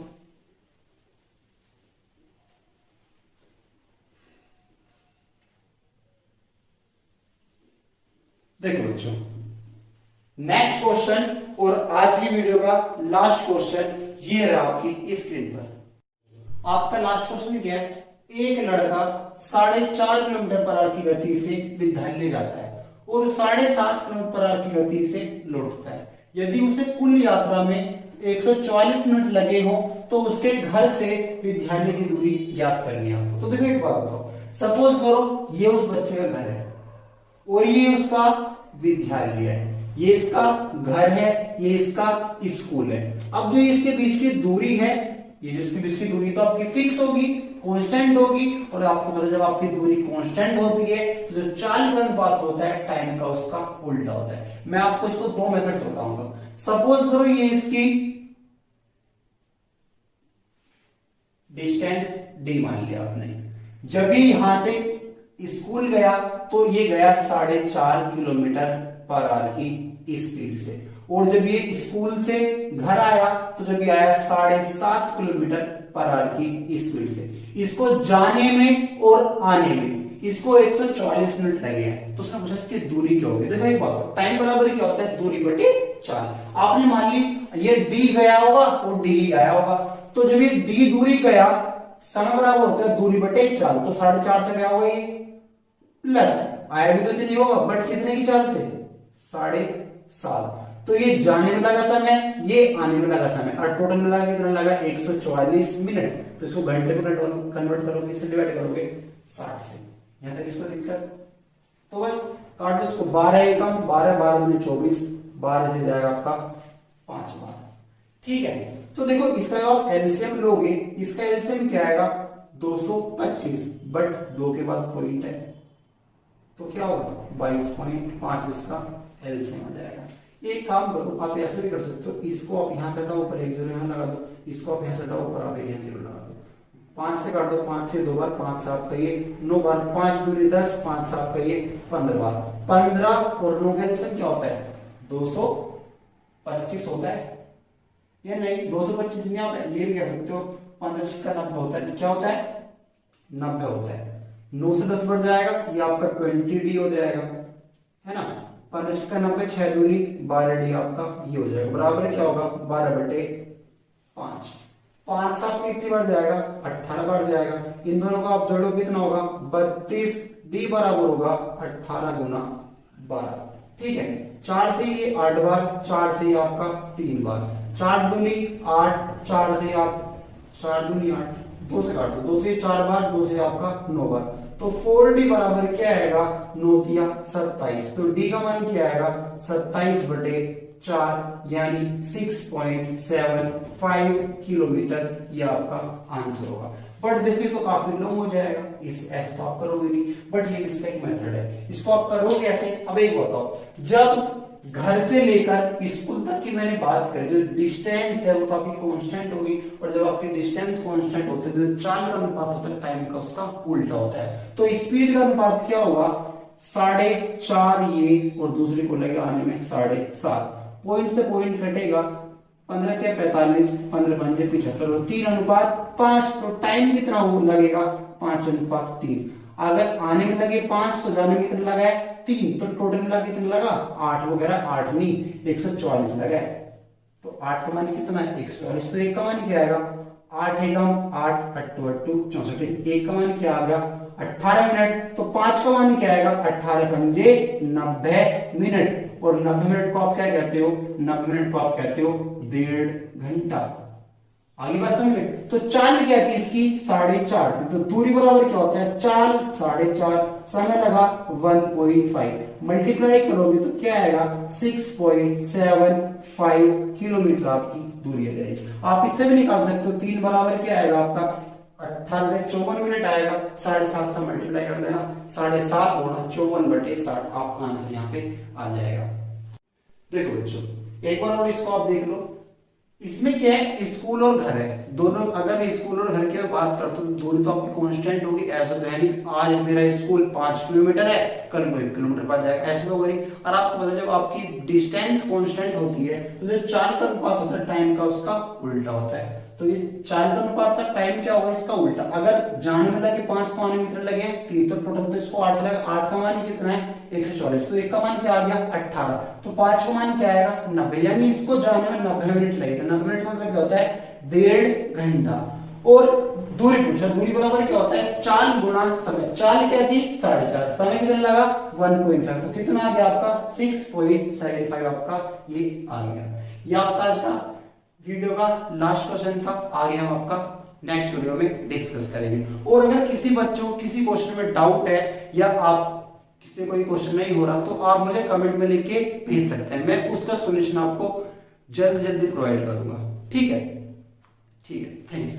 देखो बच्चों, नेक्स्ट क्वेश्चन और आज की वीडियो का लास्ट क्वेश्चन ये रहा आपकी स्क्रीन पर। आपका लास्ट क्वेश्चन क्या है? एक लड़का 4.5 किलोमीटर पर आवर की गति से विद्यालय जाता है और 7.5 किलोमीटर पर आवर की गति से लौटता है। यदि उसे कुल यात्रा में 140 मिनट लगे हो, तो उसके घर से विद्यालय की दूरी ज्ञात करनी है आपको। तो देखो एक बात बताओ, सपोज करो ये उस बच्चे का घर है और ये उसका विद्यालय है, ये इसका घर है, ये इसका स्कूल है। अब जो इसके बीच की दूरी है, ये जो इसके बीच की दूरी तो आपकी फिक्स होगी, कांस्टेंट होगी, और आपको पता जब आपकी दूरी कांस्टेंट होती है तो जो चाल का अनुपात होता है टाइम का उसका उल्टा होता है। मैं आपको इसको 2 मेथड से बताऊंगा। सपोज करो ये इसकी डिस्टेंस डी मान लिया आपने। जब भी यहां से स्कूल गया तो ये गया 4.5 किलोमीटर पर आवर की स्पीड से, और जब ये स्कूल से घर आया तो जब ये आया 7.5 किलोमीटर पर आवर की स्पीड से। इसको जाने में और आने में इसको 140 मिनट लगे हैं। तो उसने पूछा इसकी दूरी क्या होगी? देखो एक बात, टाइम बराबर क्या होता है? दूरी बटे 4। आपने मान ली ये डी गया होगा और डी आया होगा, तो जब ये डी दूरी गया, समय बराबर होता है दूरी बटे 4, तो 4.5 से गया होगा ये, प्लस आया भी तो इतनी होगा, बट कितने की चाल से? साल। तो ये जाने में लगा समय, ये आने में लगा समय, और टोटल मिला के कितना लगा 144 मिनट। तो इसको घंटे में कन्वर्ट करोगे, इससे डिवाइड करोगे 60 से। यहां तक इसको दिक्कत? तो बस काट दो इसको। 12 एकम, 12 12 दूनी 24, 12 से जाएगा आपका 5 12। ठीक है, तो देखो इसका जब आप एलसीएम लोगे, इसका एलसीएम क्या आएगा 225, बट 2 के बाद पॉइंट है तो क्या होगा 22.5 इसका एलसीएम आ जाएगा। एक काम करो, आप ऐसे भी कर सकते हो, इसको आप यहां से हटाओ, ऊपर एक जीरो यहां लगा दो, इसको आप यहां से हटाओ, ऊपर आप एक यहां जीरो लगा दो। 5 से काट दो, 5 से 2 बार, 5 से आपका ये 9 बार, 5 दूनी 10, 5 से आपका ये 15 बार। 15 और 9 का एलसीएम क्या होता है 225 होता है या नहीं? 225 नहीं, आप ये भी कह सकते हो 15 का 90 होता है। क्या होता है 90 होता है। 9 से 10 बढ़ जाएगा, ये आपका 20D हो जाएगा, है ना। 15 का 90, 6 दूनी 12D आपका ये हो जाएगा, बराबर क्या होगा 12/5। 5 से आपका कितनी बढ़ जाएगा 18 बढ़ जाएगा। इन दोनों का आप जोड़ो कितना होगा 32D बराबर होगा 18 गुना 12। ठीक है, 4 से ये 8 बार, 4 से ये आपका 3 बार, 4 दूनी 8, 4 से आप 4 दूनी 8, 2 से काट दो, 2 से 4 बार, 2 से आपका 9 बार। तो 4D बराबर क्या आएगा 9 दिया 27। तो D का मान क्या आएगा 27/4 यानी 6.75 किलोमीटर, ये आपका आंसर होगा। बट देखिए तो काफी लॉन्ग हो जाएगा, इस ऐसे तो आप करोगे नहीं, बट ये इसका एक मेथड है। इसको आप करोगे कैसे? अब एक बताओ, जब घर से लेकर स्कूल तक की मैंने बात करी, जो डिस्टेंस है वो तो आपकी कांस्टेंट होगी, और जब आपकी डिस्टेंस कांस्टेंट होती है तो चाल का अनुपात होता है टाइम का, उसका उल्टा होता है। तो स्पीड का अनुपात क्या होगा 4.5 ये, और दूसरे को लगेगा आने में 7.5। पॉइंट से पॉइंट कटेगा, 15 क्या 45, 15 5 75, 3:5। तो टाइम कितना वो लगेगा 5:3। अगर आने में लगे 5 तो जाने में कितना लगा है 3, तो टोटल मिला कितना लगा 8 वगैरह, 8 नहीं 144 लगा है। तो 8 का मान कितना है 144। तो 1 का मान क्या आएगा 8 एकम 8 8 8 64। 1 का मान क्या आ गया 18 मिनट। तो 5 का मान क्या आएगा 18 पंजे 90 मिनट। और 90 मिनट को आप क्या कहते हो 90 मिनट को आप कहते हो 1.5 घंटा। आगे बात समझ में? तो चाल क्या थी इसकी 4.5 थी। तो दूरी बराबर क्या होता है चाल 4.5, समय लगा 1.5, मल्टीप्लाई करोगे तो क्या आएगा 6.75 किलोमीटर आपकी दूरी आ जाएगी। आप इससे भी निकाल सकते हो, 3 बराबर क्या आएगा आपका 18 54 मिनट आएगा। 7.5 से मल्टीप्लाई कर देना, 7.5 होना 54/60, आपका आंसर यहाँ पे आ जाएगा। देखो बच्चों एक बार और इसको आप देख लो, इसमें क्या है स्कूल और घर है दोनों। अगर स्कूल और घर की मैं बात करता हूँ तो दूरी तो आपकी कांस्टेंट होगी, ऐसा तो है नहीं आज मेरा स्कूल 5 किलोमीटर है कल को 1 किलोमीटर पर जाएगा, ऐसे तो होगा नहीं। और आपको पता जब आपकी डिस्टेंस कांस्टेंट होती है तो जो चाल का अनुपात होता है टाइम का उसका उल्टा होता है। तो ये चाल का अनुपात का टाइम क्या होगा इसका उल्टा। अगर जाने में लगे 5 तो आने में कितने लगे 3, तो टोटल तो इसको 8 लगा। 8 का मान कितना है 144। तो 1 का मान क्या आ गया 18। तो 5 का मान क्या आएगा 90, यानी इसको जाने में 90 मिनट लगेगा। 90 मिनट मतलब क्या होता है 1.5 घंटा। और दूरी पूछा, दूरी बराबर क्या होता है चाल गुणा समय। चाल क्या थी 4.5, समय कितना लगा 1.5, तो कितना आ गया आपका 6.75 आपका ये आ गया। ये आपका आज का वीडियो का लास्ट क्वेश्चन था। आगे हम आपका नेक्स्ट वीडियो में डिस्कस करेंगे। और अगर किसी बच्चों किसी क्वेश्चन में डाउट है या आप किसी कोई क्वेश्चन नहीं हो रहा तो आप मुझे कमेंट में लिख के भेज सकते हैं, मैं उसका सॉल्यूशन आपको जल्दी प्रोवाइड करूंगा। ठीक है, थैंक यू।